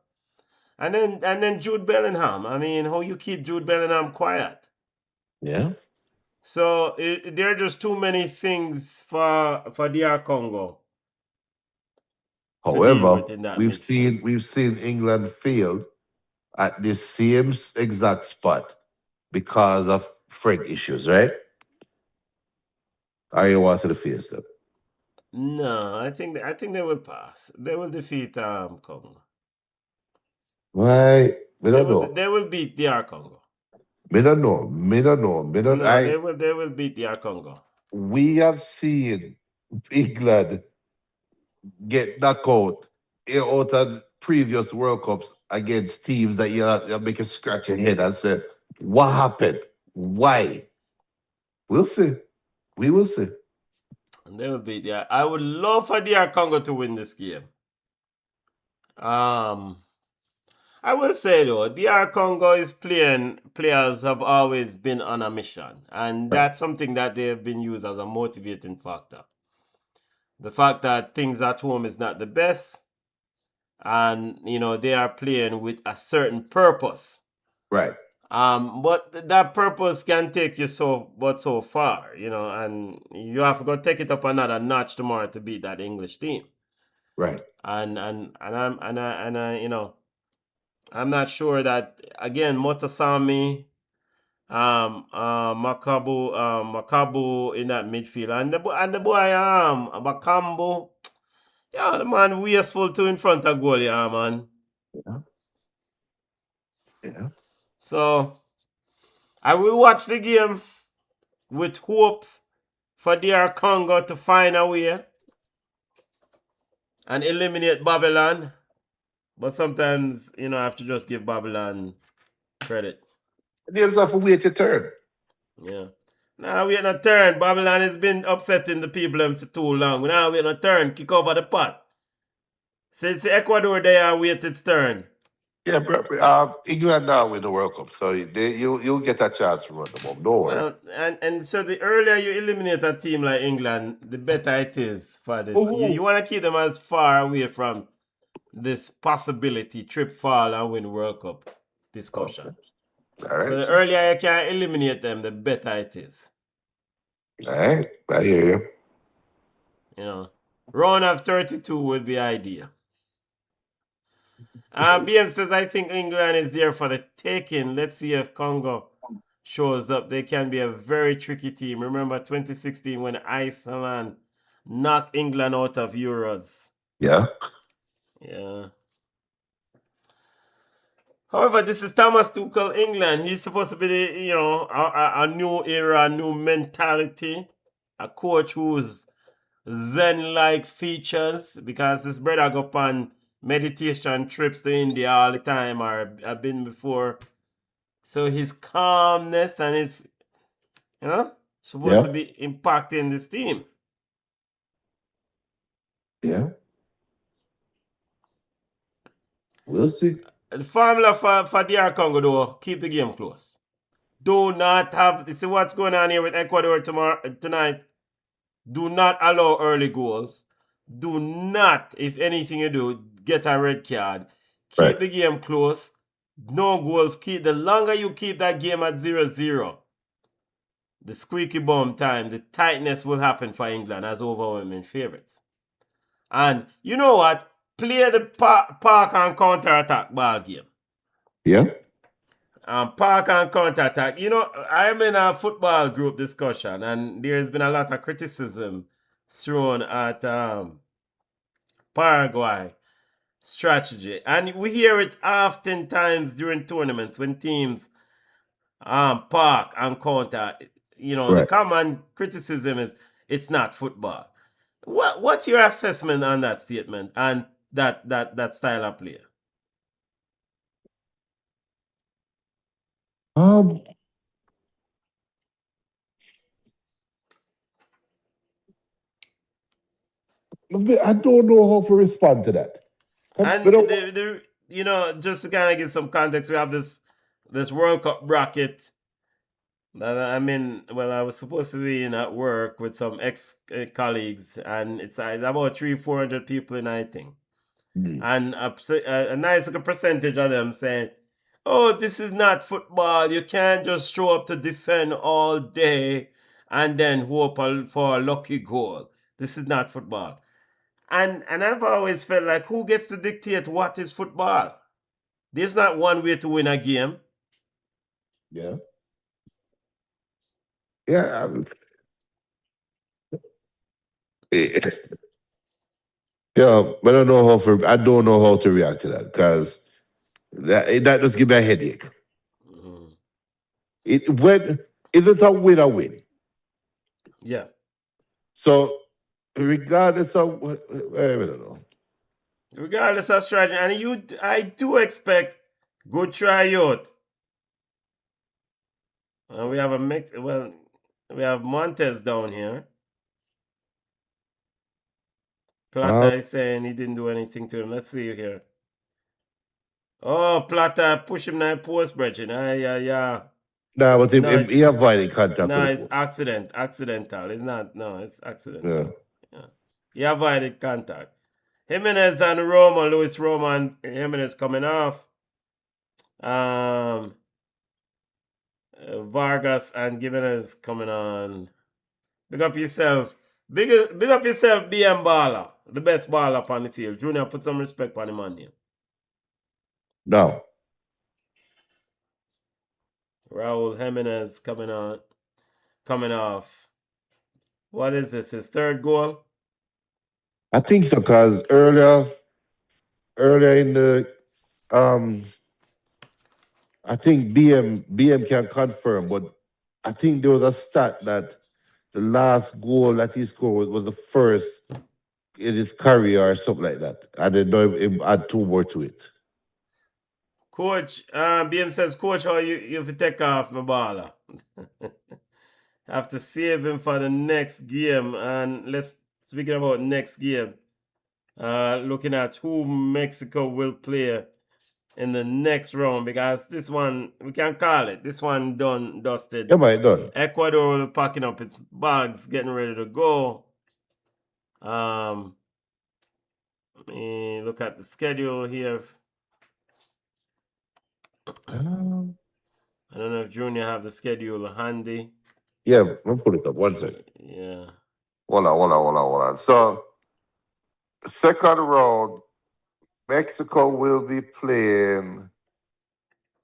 And then Jude Bellingham. I mean, how you keep Jude Bellingham quiet? Yeah. So there are just too many things for DR Congo to deal However, with in that we've midfield. seen England fail at the same exact spot because of Fred issues, right? Are you want to face them? No, I think they will pass. They will defeat Congo. Why? Me They don't will know. they will beat DR Congo. Me don't know. Me don't know. Me don't. No, they will beat DR Congo. We have seen England get knocked out of previous World Cups against teams that you make you scratch your head and say, what happened? Why? We'll see. We will see. And they will beat DR. I would love for DR Congo to win this game. Um I will say though, DR Congo is playing players have always been on a mission, and Right. that's something that they have been used as a motivating factor. The fact that things at home is not the best, and they are playing with a certain purpose. Right. But that purpose can take you so far, and you have to go take it up another notch tomorrow to beat that English team. Right. I'm not sure that again Motosami, Makabu in that midfield, and the boy Bakambu, yeah, the man wasteful too in front of goal, yeah, man. Yeah. Yeah. So I will watch the game with hopes for DR Congo to find a way and eliminate Babylon. But sometimes, I have to just give Babylon credit. And you just have to wait your turn. Yeah. Now we in a turn. Babylon has been upsetting the people for too long. Now we in a turn. Kick over the pot. Since Ecuador, they are wait its turn. Yeah, England now win the World Cup, so you'll get a chance to run them up. Don't worry. Well, and so the earlier you eliminate a team like England, the better it is for this. You Woo-hoo. want to keep them as far away from this possibility, trip, fall, and win World Cup discussion. All So right. the earlier you can eliminate them, the better it is. All right. I hear you. Round of 32 would be ideal. BM says, I think England is there for the taking. Let's see if Congo shows up. They can be a very tricky team. Remember 2016 when Iceland knocked England out of Euros. Yeah. Yeah. However, this is Thomas Tuchel, England. He's supposed to be, a new era, a new mentality, a coach who's Zen-like features, because this brother go on meditation trips to India all the time, or I've been before. So his calmness and his, supposed to be impacting this team. Yeah. We'll see. The formula for DR Congo, though, keep the game close. Do not have, see what's going on here with Ecuador tonight. Do not allow early goals. Do not, if anything you do, get a red card. Keep the game close. No goals. The longer you keep that game at 0-0, the squeaky bum time, the tightness will happen for England as overwhelming favorites. And you know what? Play the park and counter-attack ball game. Yeah. Park and counter-attack. I'm in a football group discussion, and there's been a lot of criticism thrown at Paraguay strategy. And we hear it oftentimes during tournaments when teams park and counter. The common criticism is it's not football. What's your assessment on that statement and that style of play? Um, I don't know how to respond to that. And just to kind of give some context, we have this World Cup bracket that I was supposed to be in at work with some ex colleagues, and it's about 400 people in, I think. And a nice little percentage of them saying, "Oh, this is not football. You can't just show up to defend all day and then hope for a lucky goal. This is not football." And I've always felt like, who gets to dictate what is football? There's not one way to win a game. Yeah. Yeah. Eh, yeah, but I don't know how to react to that because that just give me a headache. Mhm. When is it a win or win? Yeah. So regardless of I don't know. Regardless of strategy, and I do expect good tryout. And we have we have Montez down here. Plata is saying he didn't do anything to him. Let's see here. Oh, Plata push him in post, Bridget. Yeah. Nah, but No, he avoided contact no, with the it's post. accidental. It's not. No, it's Yeah. accidental. Yeah. He avoided contact. Jimenez and Roma, Luis Roma and Jimenez coming off. Vargas and Gimenez coming on. Big up yourself. Big up yourself, BM Baller. The best baller upon the field. Junior, put some respect on the man here. No. Raul Jimenez coming off. What is this? His third goal? I think so because earlier in the I think BM can confirm, but I think there was a stat that the last goal that he scored was the first in his career or something like that. I didn't know if he add two more to it. Coach, BM says, Coach, how you have to take off my baller? Have to save him for the next game. And speaking about next game, looking at who Mexico will play in the next round, because this one, we can call it. This one done, dusted. Yeah, man, done. Ecuador will be packing up its bags, getting ready to go. Let me look at the schedule here. I don't know if Junior have the schedule handy. Yeah, I'll put it up. One second. Yeah. Hold on. So, second round, Mexico will be playing.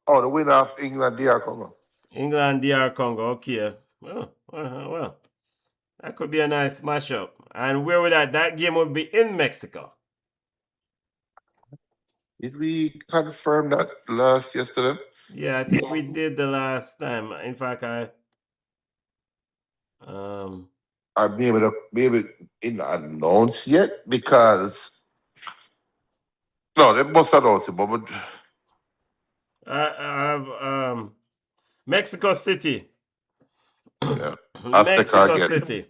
Oh, the winner of England, DR Congo. England, DR Congo. Okay. Well, that could be a nice matchup. And where would that game would be in Mexico? Did we confirm that yesterday? Yeah, I think we did the last time. In fact, Or maybe it not announced yet because no, they must announce it, but I have Mexico City. yeah, Mexico City.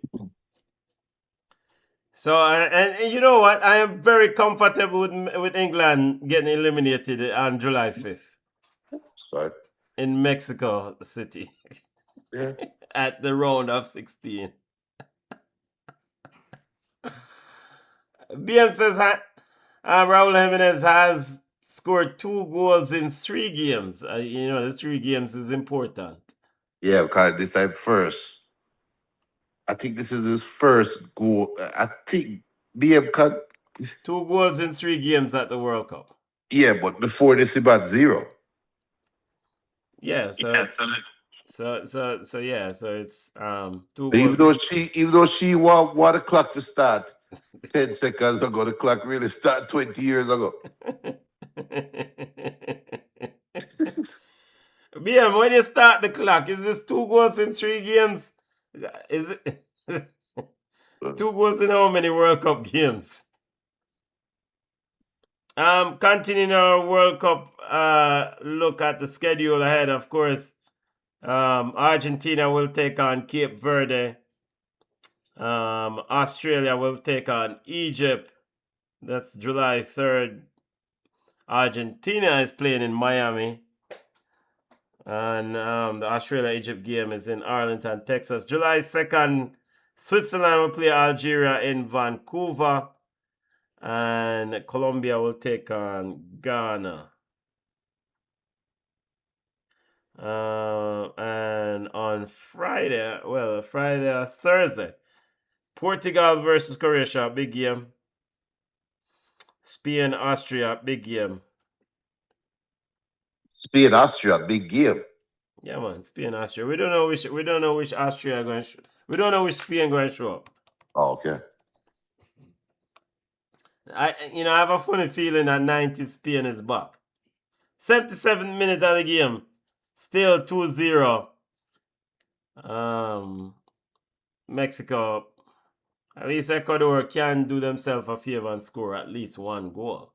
So and you know what? I am very comfortable with England getting eliminated on July 5th. Sorry. In Mexico City. Yeah. At the round of 16. BM says Raul Jimenez has scored 2 goals in 3 games. The 3 games is important. Yeah, because this time first. I think this is his first goal. I think BM cut. 2 goals in 3 games at the World Cup. Yeah, but before this about 0. Yeah, so it's 2 Even goals. though she want the clock to start 10 seconds ago, the clock really started 20 years ago. BM, when you start the clock, is this 2 goals in 3 games? Is it 2 goals in how many World Cup games? Continuing our World Cup look at the schedule ahead, of course. Argentina will take on Cape Verde. Australia will take on Egypt. That's July 3rd. Argentina is playing in Miami. And the Australia-Egypt game is in Arlington, Texas. July 2nd, Switzerland will play Algeria in Vancouver. And Colombia will take on Ghana. And on Friday, Thursday, Portugal versus Croatia, big game. Spain, Austria, big game. Spain, Austria, big game. Yeah, man, Spain, Austria. We don't know which Austria going. We don't know which Spain going to show up. Oh, okay. I have a funny feeling that 90 Spain is back. 77 minutes of the game, still 2-0. Mexico. At least Ecuador can do themselves a favor and score at least one goal.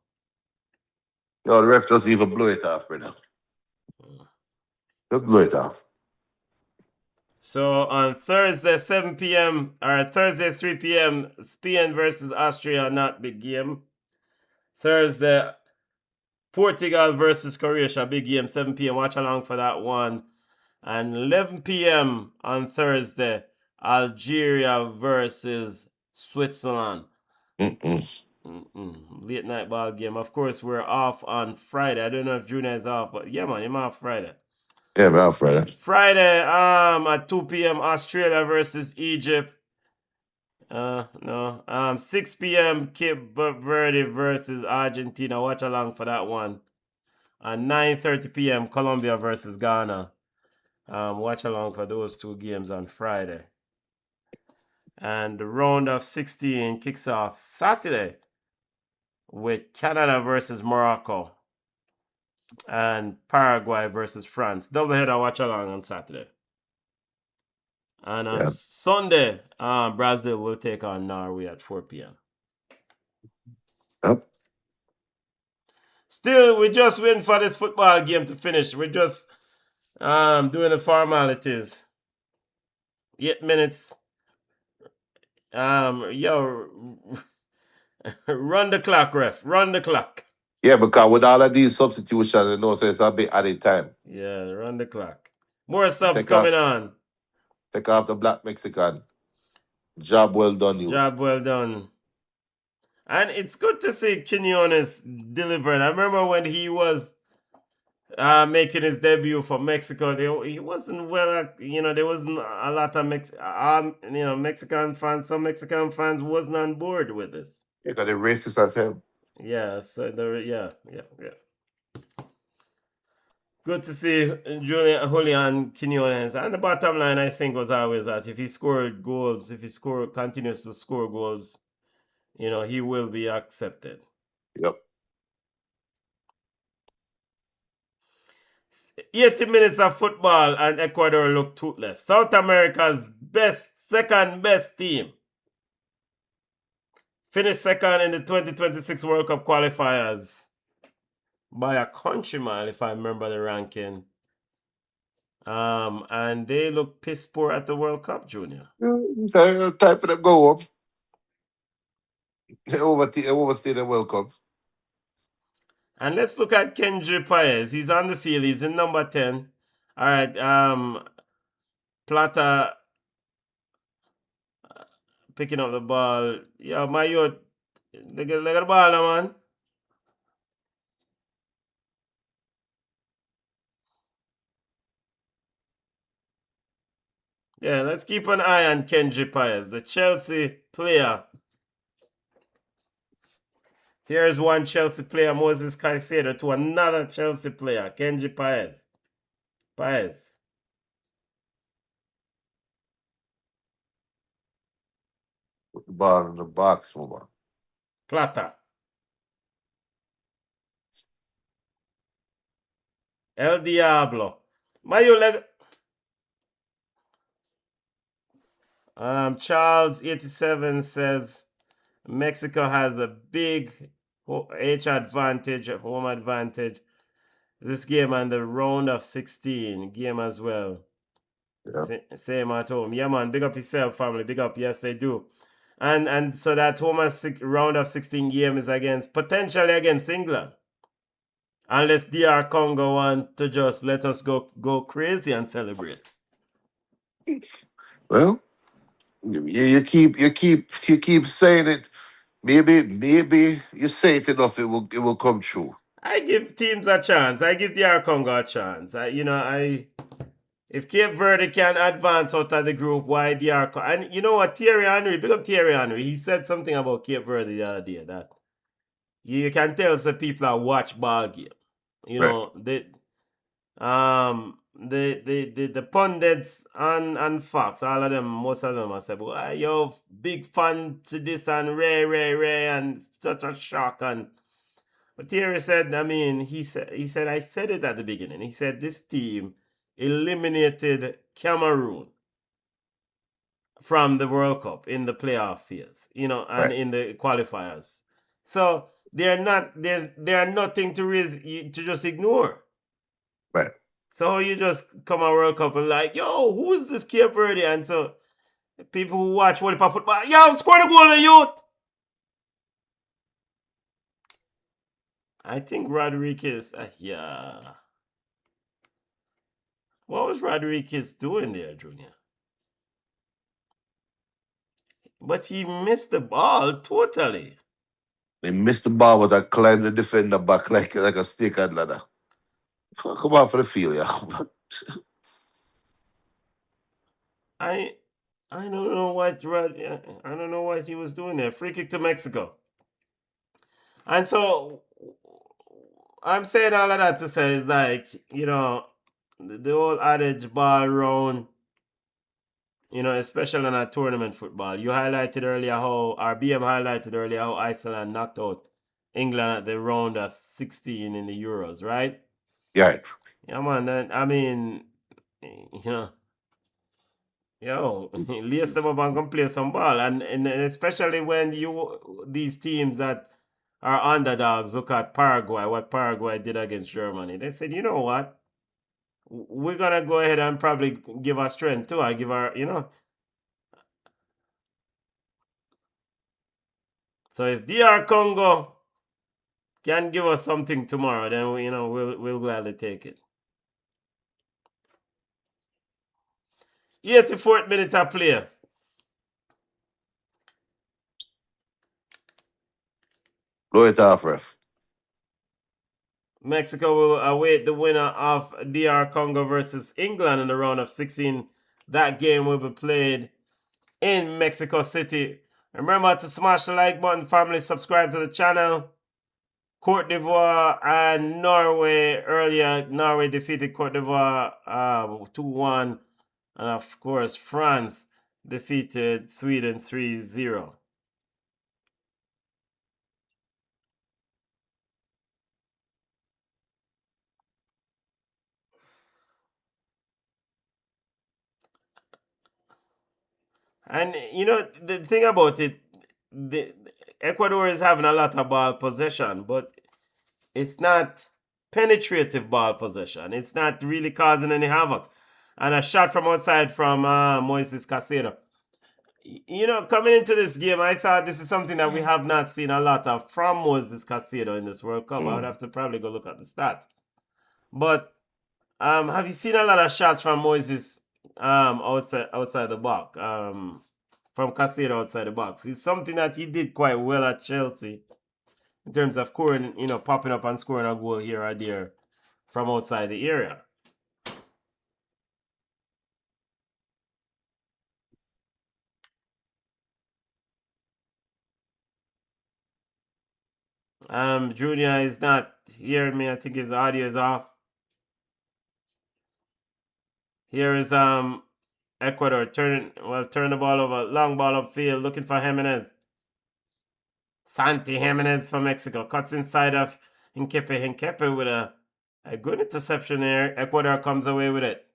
Yo, the ref just even blew it off, brother. Just blew it off. So on Thursday, 7 p.m. or Thursday, 3 p.m., Spain versus Austria, not big game. Thursday, Portugal versus Croatia, big game, 7 p.m. Watch along for that one. And 11 p.m. on Thursday, Algeria versus Switzerland. Late night ball game. Of course, we're off on Friday. I don't know if Junior is off, but yeah, man, I'm off Friday. Yeah, man, Friday. Friday, at 2 p.m. Australia versus Egypt. 6 p.m. Cape Verde versus Argentina. Watch along for that one. And 9:30 p.m. Colombia versus Ghana. Watch along for those two games on Friday. And the round of 16 kicks off Saturday with Canada versus Morocco and Paraguay versus France. Doubleheader, watch along on Saturday. And on Sunday, Brazil will take on Norway at 4 p.m. Yep. Still, we're just waiting for this football game to finish. We're just doing the formalities. 8 minutes. Run the clock, ref. Run the clock. Yeah, because with all of these substitutions, you know, so it's a bit added time. Yeah, run the clock. More subs coming on. Take off the black Mexican. Job well done, you. Job well done. And it's good to see Quinones delivering. I remember when he was making his debut for Mexico, he wasn't well, there wasn't a lot of Mexican fans. Some Mexican fans wasn't on board with this. Yeah, because they're racist as hell. Yeah, so yeah. Good to see Julian Quinones. And the bottom line, I think, was always that if he continues to score goals, he will be accepted. Yep. 80 minutes of football and Ecuador look toothless. South America's second best team. Finished second in the 2026 World Cup qualifiers by a country mile, if I remember the ranking. And they look piss poor at the World Cup, Junior. Time for them go up. They overstay the World Cup. And let's look at Kendry Paez. He's on the field. He's in number 10. All right. Plata picking up the ball. Yeah, my youth. Look at the ball now, man. Yeah, let's keep an eye on Kendry Paez, the Chelsea player. Here's one Chelsea player, Moses Caicedo, to another Chelsea player, Kendry Paez. Put the ball in the box, woman. Plata. El Diablo. Charles 87 says Mexico has a big home advantage. This game and the round of 16 game as well. Same at home. Yeah, man. Big up yourself, family. Big up. Yes, they do. And so that home round of 16 game is potentially against England. Unless DR Congo want to just let us go crazy and celebrate. Well, you keep saying it. Maybe you say it enough, it will come true. I give teams a chance. I give DR Congo a chance. If Cape Verde can advance out of the group, why DR Congo? And you know what, Thierry Henry, big up Thierry Henry, he said something about Cape Verde the other day that you can tell some people that watch ball game. You Right. know, the pundits on Fox, all of them, most of them, I said, well, yo, big fan to this and Ray, and such a shock. But Thierry said, he said, I said it at the beginning. He said this team eliminated Cameroon from the World Cup in the playoff phase, and Right. in the qualifiers. So they're nothing to just ignore. Right. So you just come a World Cup and like, yo, who is this Cape Verde? And so people who watch World Cup football, yo, score the goal in youth. I think Rodriguez, yeah. What was Rodriguez doing there, Junior? But he missed the ball totally. They missed the ball, but I climbed the defender back like a snake and ladder. Come on for the field, yeah. I don't know what I don't know what he was doing there. Free kick to Mexico. And so I'm saying all of that to say is like, the old adage ball round, especially in a tournament football. You highlighted earlier BM highlighted earlier how Iceland knocked out England at the round of 16 in the Euros, right? Yeah. Yeah, man. Lace them up and come play some ball. And especially when these teams that are underdogs look at Paraguay, what Paraguay did against Germany. They said, you know what? We're going to go ahead and probably give our strength too. I give our, So if DR Congo can give us something tomorrow, then we'll gladly take it. 84th minute of play. Blow it off, ref. Mexico will await the winner of DR Congo versus England in the round of 16. That game will be played in Mexico City. Remember to smash the like button, family. Subscribe to the channel. Cote d'Ivoire and Norway earlier. Norway defeated Cote d'Ivoire 2-1. And of course, France defeated Sweden 3-0. And the thing about it, the Ecuador is having a lot of ball possession, but it's not penetrative ball possession. It's not really causing any havoc. And a shot from outside from Moises Caicedo. Coming into this game, I thought this is something that we have not seen a lot of from Moises Caicedo in this World Cup. I would have to probably go look at the stats. But have you seen a lot of shots from Moises outside the box? From Caicedo outside the box. It's something that he did quite well at Chelsea in terms of scoring, popping up and scoring a goal here or there from outside the area. Junior is not hearing me. I think his audio is off. Here is Ecuador turn the ball over, long ball upfield, looking for Jimenez. Santi Jimenez for Mexico cuts inside of Hinkepe. Hinkepe with a good interception here. Ecuador comes away with it.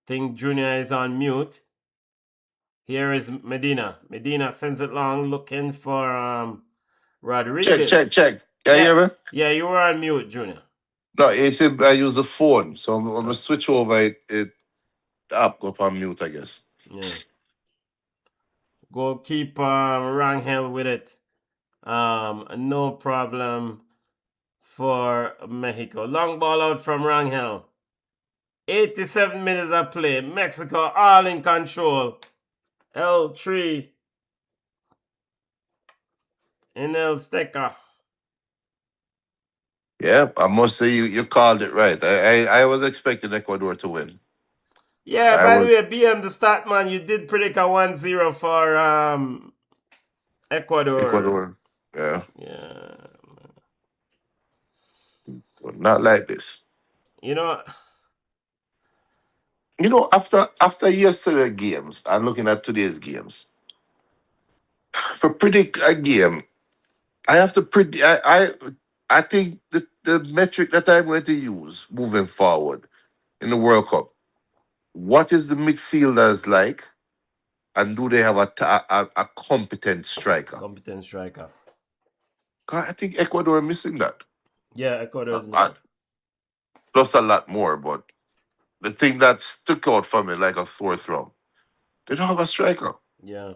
Think Junior is on mute. Here is Medina. Medina sends it long, looking for Rodriguez. Check. Yeah, you hear me? Yeah, you were on mute, Junior. No, it's I use the phone, so I'm gonna switch over it up, go up on mute, I guess. Yeah. Go keep Rangel with it. No problem for Mexico. Long ball out from Rangel. 87 minutes of play. Mexico all in control. L3 in El Steca. Yeah, I must say you called it right. I was expecting Ecuador to win. Yeah, I by the was way, BM the stat man, you did predict a 1-0 for Ecuador. Ecuador. Yeah, Yeah. but not like this. You know, After yesterday games and looking at today's games, for predict a game, I have to predict. I think the metric that I'm going to use moving forward in the World Cup. What is the midfielders like, and do they have a competent striker? competent striker. 'Cause I think Ecuador are missing that. Yeah, Ecuador is Uh, missing. Plus a lot more, but the thing that stuck out for me like a sore thumb, they don't have a striker. Yeah.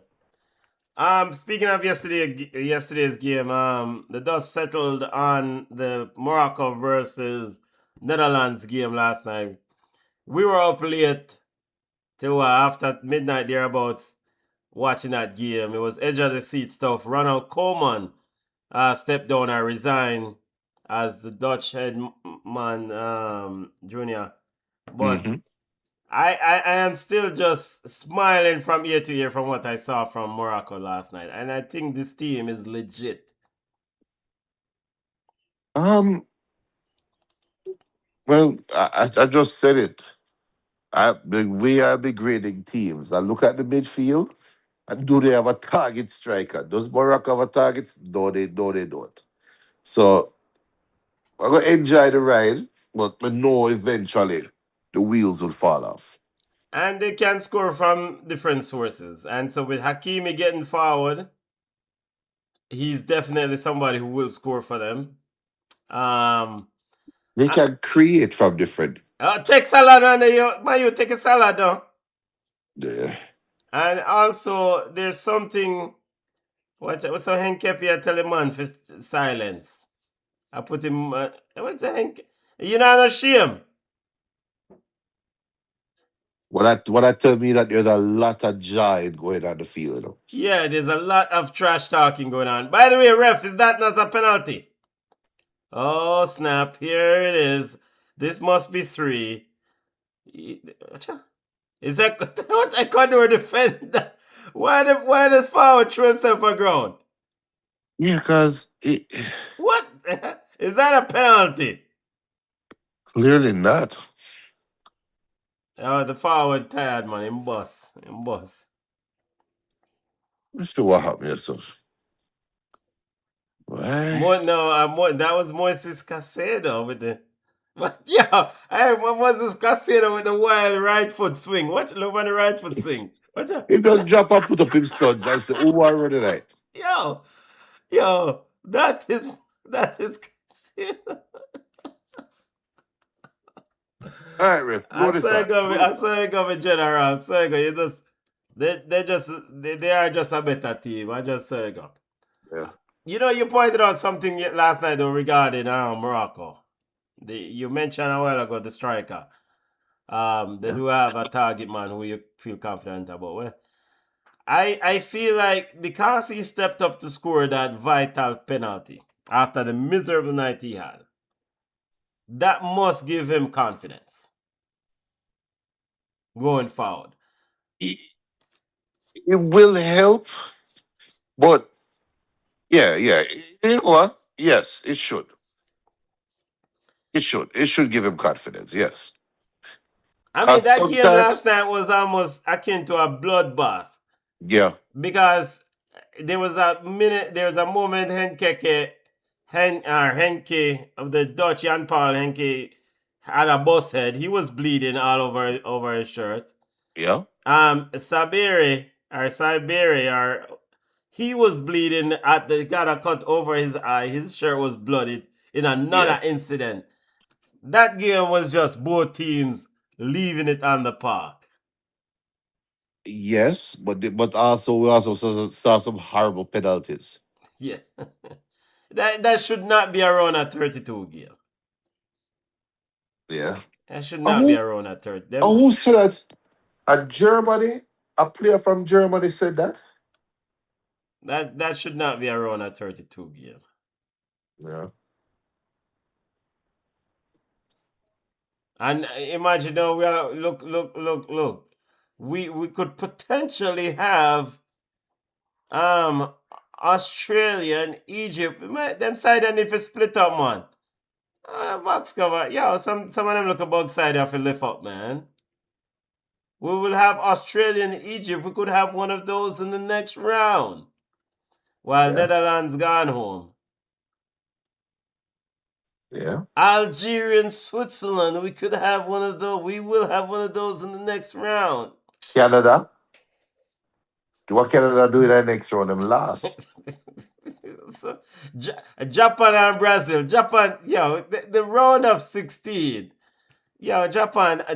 Speaking of yesterday's game, the dust settled on the Morocco versus Netherlands game last night. We were up late till after midnight thereabouts watching that game. It was edge of the seat stuff. Ronald Koeman stepped down and resigned as the Dutch head man junior. But Hmm. I am still just smiling from ear to ear from what I saw from Morocco last night. And I think this team is legit. Um. Well, I just said it. We are the grading teams. I look at the midfield, and do they have a target striker? Does Morocco have a target? No, they don't. So I'm gonna enjoy the ride, but I know eventually the wheels will fall off. And they can score from different sources. And so with Hakimi getting forward, he's definitely somebody who will score for them. They can create from different. Take salad on you, man, you take a salad down. Yeah. And also, there's something. What's so Hank Kepi tell him man for silence. I put him. What's Hank? You know, no shame. What I tell me that there's a lot of joy going on the field. You know? Yeah, there's a lot of trash talking going on. By the way, ref, is that not a penalty? Oh snap! Here it is. This must be 3. Is that what Ecuador defend? Why does forward throw himself on ground? Yeah, because What is that a penalty? clearly not. Oh, the forward tired man. Him boss. Him boss. Let's see what happened yourself. Why? That was Moises Casedo with the. What? Yeah, what was this Casedo with the wild right foot swing? What? Look on the right foot swing. What? He just drop and put up his studs and say, "Who are running right?" Yo, yo, that is Casedo. All right, ref. Notice that. I saw it go with General. So you just they are just a better team. I just say go. Yeah. You know, you pointed out something last night though regarding Morocco. You mentioned a while ago the striker. They Yeah. do have a target man who you feel confident about. Well, I feel like because he stepped up to score that vital penalty after the miserable night he had, that must give him confidence going forward. It, it will help, but yeah. You know what? Yes, it should. It should. It should give him confidence. Yes. I mean, Cause that game last sometimes, night was almost akin to a bloodbath yeah, because there was a moment Henke of the Dutch, Jan Paul Henke, had a bus head. He was bleeding all over his shirt. yeah, Sabiri, he was bleeding got a cut over his eye. His shirt was bloodied in yeah. another incident. That game was just both teams leaving it on the park. Yes, but also we also saw some horrible penalties. Yeah. That should not be around a 32 game. Yeah. That should Uh, not be Who around a 30. who said that? Germany, a player from Germany said that. That should not be around a 32 game. Yeah. And imagine now we are look. We could potentially have um Australia and Egypt. Them side and if it split up, man. Box cover. Yo, some of them look a bug side have to lift up, man. We will have Australia and Egypt. We could have one of those in the next round. While Yeah. Netherlands gone home. Yeah. Algeria and Switzerland. We could have one of those. We will have one of those in the next round. Canada. What Canada do in that next round? Them last. So, Japan and Brazil. Japan, the round of 16.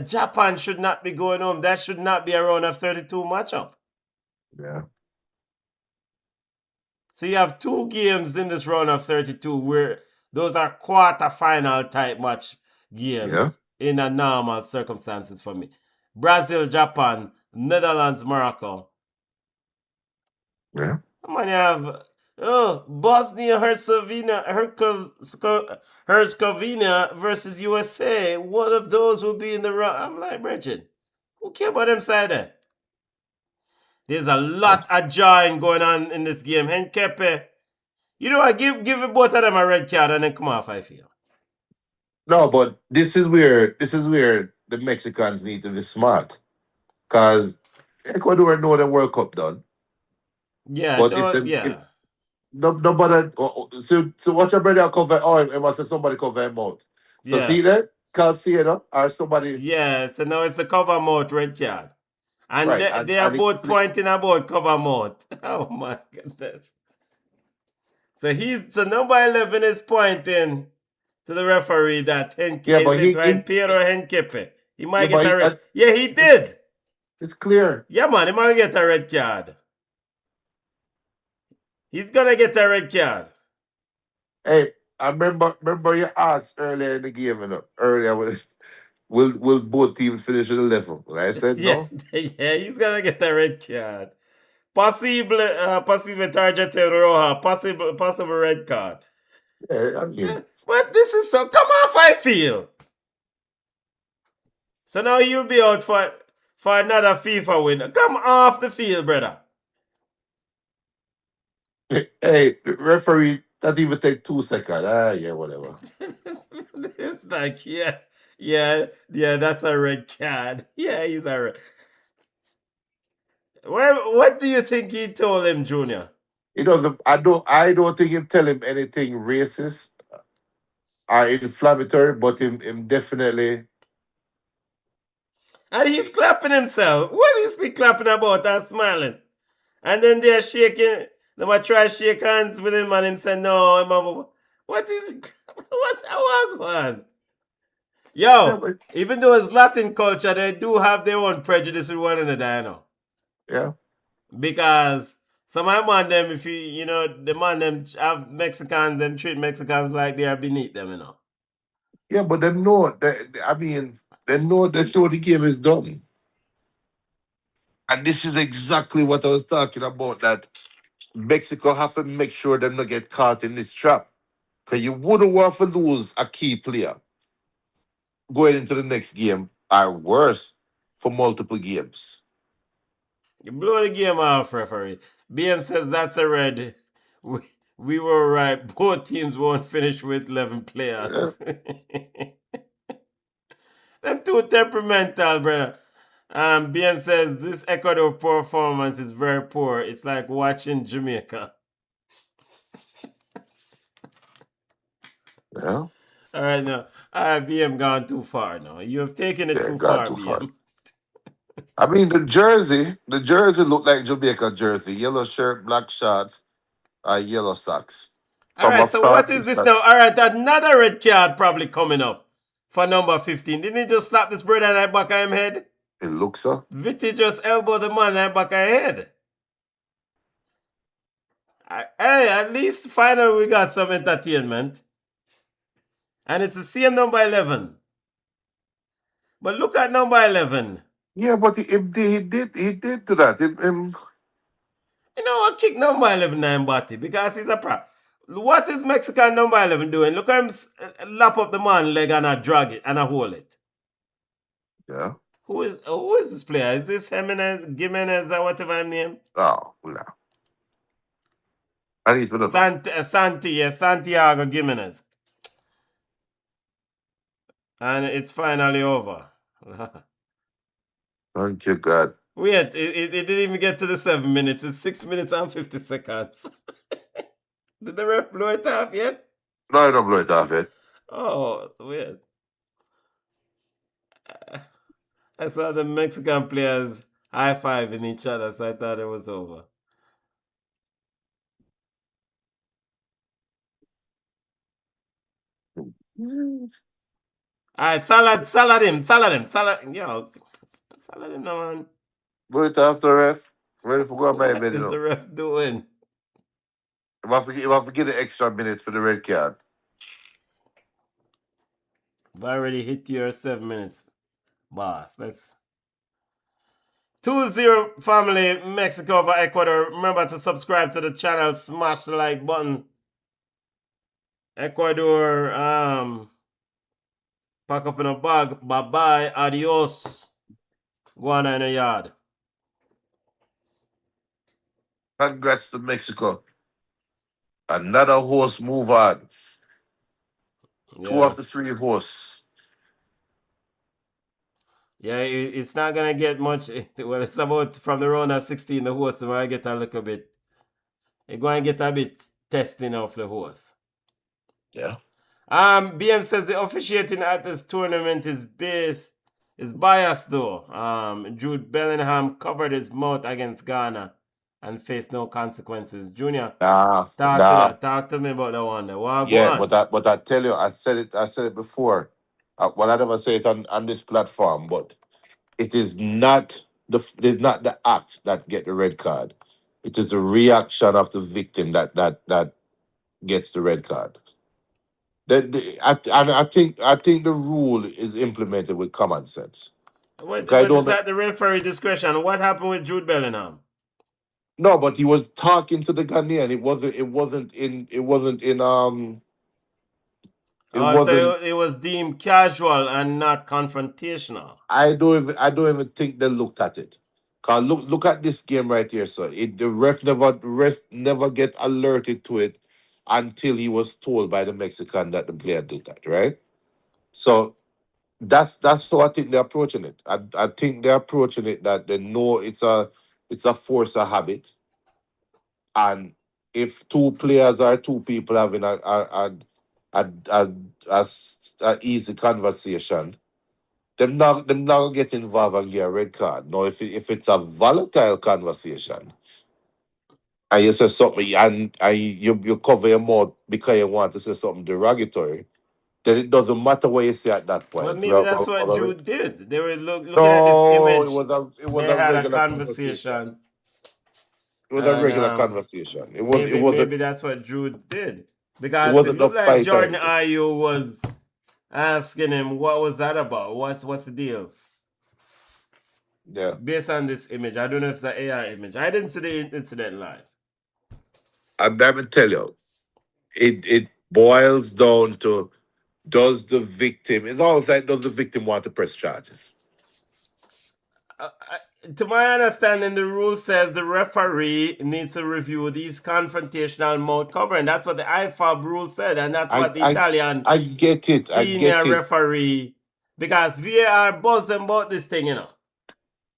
Japan should not be going home. That should not be a round of 32 matchup. Yeah. So you have two games in this round of 32 where those are quarter-final type match Yeah. games in a normal circumstances for me. Brazil, Japan, Netherlands, Morocco. Yeah. Man, you have Bosnia Herzegovina versus USA. One of those will be in the round. I'm like, Bridget, who care about them side there? There's a lot of joy going on in this game. Henkepe, I give both of them a red card and then come off, I feel. No, but this is where the Mexicans need to be smart. Cause Ecuador know the World Cup done. Yeah, But if yeah. nobody so watch your brother cover it must have somebody cover him out. So Yeah. see that? Can't see it up or somebody Yeah, so now it's the cover mode red card. And right they are and it both flip. pointing about cover mode. Oh my goodness. So number 11 is pointing to the referee that Yeah, is but it Juan Pedro Henkepe? He yeah, might but get a red. Yeah, he did. it's clear. Yeah, man, he might get a red card. He's gonna get a red card. Hey, I remember you asked earlier in the game, earlier will both teams finish at 11? And I said Yeah, no. yeah, he's gonna get a red card. Possible tarjeta roja, possible red card. Yeah, I mean, But this is so come off, I feel. So now you'll be out for another FIFA win. Come off the field, brother. hey, referee, that even take 2 seconds. Yeah, whatever. It's like, yeah, that's a red card. Yeah, he's a red. What do you think he told him, Junior? He doesn't. I don't think him tell him anything racist or inflammatory, but him definitely. And he's clapping himself. What is he clapping about and smiling? And then they're shaking. They might try to shake hands with him and him say, no, what is what I want? Yeah, Yo, but, even though it's Latin culture, they do have their own prejudice with one another, I know. yeah, Because some of them, if the man them have Mexicans, them treat Mexicans like they are beneath them. yeah, but they know that. I mean, they know the game is done, and this is exactly what I was talking about. That Mexico have to make sure them not get caught in this trap, because you wouldn't want to lose a key player going into the next game, or worse, for multiple games. You blow the game off, referee. BM says that's a red. We, we were right. Both teams won't finish with 11 Yeah, players. Them too temperamental, brother. BM says this Ecuador performance is very poor. It's like watching Jamaica. yeah, All right, now. BM gone too far now. You have taken it yeah. too Got far, too far. BM. I mean, the jersey looked like Jamaica jersey. Yellow shirt, black shorts, yellow socks. All From right, a so what far is this distance. now? All right, another red card probably coming up for number 15. Didn't he just slap this brother in the back of him head? It looks so. Vitti just elbowed the man in the back of his head. Hey, at least finally we got some entertainment. And it's the same number 11. But look at number 11. Yeah, but he did do that. You know what? Kick number 11 nine body because he's a pro. What is Mexican number 11 doing? Look at him lap up the man leg and I drag it and I hold it. Yeah. Who is this player? Is this Gimenez or whatever his name? Oh, no. At least we don't know. Santiago Gimenez. And it's finally over. Thank you, God. Wait, it didn't even get to the 7 minutes. It's 6 minutes and 50 seconds. Did the ref blow it off yet? No, I don't blow it off yet. Oh, weird. I saw the Mexican players high-fiving each other, so I thought it was over. All right, salad him. Yo, salad him, no man. Blow it off the ref. Ready for go on my What bed, is the ref doing? If I forget the extra minutes for the red card. I've already hit your 7 minutes, boss. Let's 2-0 family, Mexico over Ecuador. Remember to subscribe to the channel, smash the like button. Ecuador, pack up in a bag. Bye-bye, adios. Go on in the yard. Congrats to Mexico. Another horse move on. Yeah. 2 of the 3 horse. Yeah, it's not gonna get much. Well, it's about from the round of 16. The horse will get a little bit. It's going to get a bit testing of the horse. Yeah. BM says the officiating at this tournament is biased though. Jude Bellingham covered his mouth against Ghana and faced no consequences. Junior, talk to me about that one. Well, Yeah, go on. but I tell you, I said it before. Well, I never say it on this platform, but it is not the act that get the red card. It is the reaction of the victim that gets the red card. I think the rule is implemented with common sense. What Okay, is at the referee discretion? What happened with Jude Bellingham? No, but he was talking to the Ghanaian. So it was deemed casual and not confrontational. I don't even think they looked at it. Cause look at this game right here, sir. The ref never get alerted to it until he was told by the Mexican that the player did that, right? So that's how I think they're approaching it. I think they're approaching it that they know it's a force of habit, and if two players or two people having a, a, a easy conversation, them not gonna get involved and get a red card. Now, if it's a volatile conversation and you say something and you cover your mouth because you want to say something derogatory, then it doesn't matter what you say at that Well, point. maybe that's what Jude did. They were looking at this No, image. it was They a had a regular conversation. conversation. It was a And regular conversation. maybe that's what Jude did. It Because it wasn't no looked like fight or Jordan anything. Ayew was asking him what was that about? What's the deal? Yeah. Based on this image. I don't know if it's an AI image. I didn't see the incident live. I'm never tell you. It boils down to, does the victim, it's always like, does the victim want to press charges? To my understanding, the rule says the referee needs to review these confrontational mouth covering. That's what the IFAB rule said, and that's what the Italian I get it. senior referee, because VAR buzzed them about this thing, you know.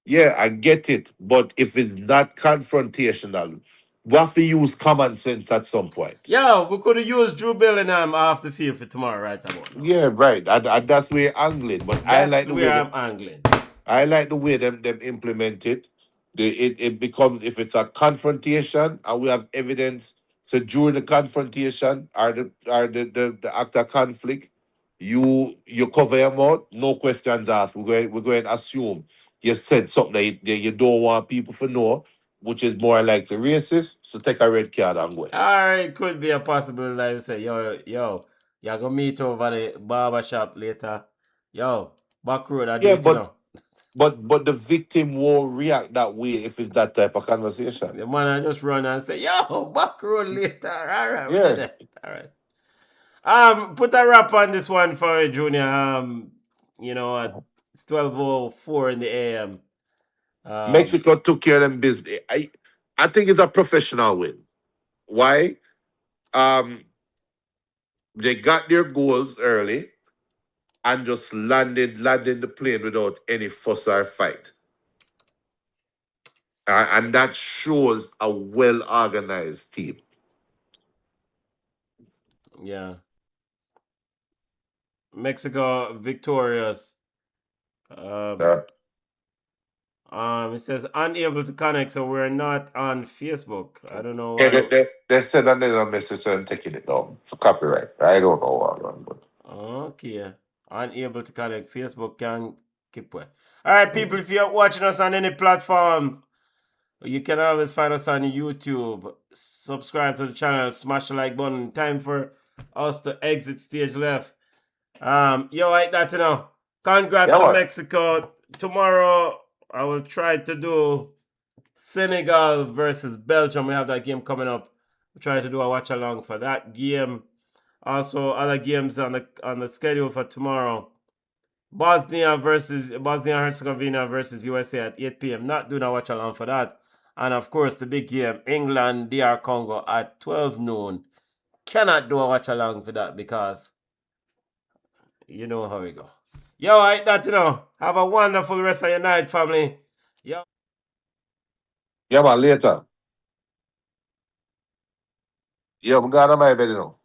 Yeah, I get it. But if it's not confrontational, we have to use common sense at some point. Yeah, we could have used Drew Bellingham off the field for tomorrow, right about now. Yeah, right. And that's where you're angling. But I like the way I'm angling. I like the way them implement it. It becomes, if it's a confrontation and we have evidence, so during the confrontation or the act of conflict, you cover your mouth, no questions asked. We're going to assume you said something that you don't want people to know, which is more like the racist. So take a red card and go. Alright, could be a possible like say, yo, you're gonna meet over the barber shop later. Yo, back road, I do Yeah, it, you know. but the victim won't react that way if it's that type of conversation. The man I just run and say, yo, back road later. Alright, we Yeah. did it. Alright. Put a wrap on this one for you, Junior. You know what? It's 12:04 in the AM. Mexico took care of them business. I think it's a professional win. Why? They got their goals early and just landed the plane without any fuss or fight. And that shows a well organized team. Yeah. Mexico victorious. It says unable to connect, so we're not on Facebook. I don't know Yeah, why. they said that they're a message and taking it down for copyright. I don't know what, but Okay. Unable to connect. Facebook can keep way. Alright, people, if you're watching us on any platforms, you can always find us on YouTube. Subscribe to the channel, smash the like button. Time for us to exit stage left. Yo, like that, you know. Congrats Yeah, to man. Mexico. Tomorrow, I will try to do Senegal versus Belgium. We have that game coming up. We'll try to do a watch along for that game. Also, other games on the schedule for tomorrow. Bosnia Herzegovina versus USA at 8 p.m. Not doing a watch along for that. And of course, the big game, England, DR Congo at 12 noon. Cannot do a watch along for that because you know how we go. Yo, I that you know. Have a wonderful rest of your night, family. Yo. Yeah, man, later. Yeah, I'm going to my bed, you know.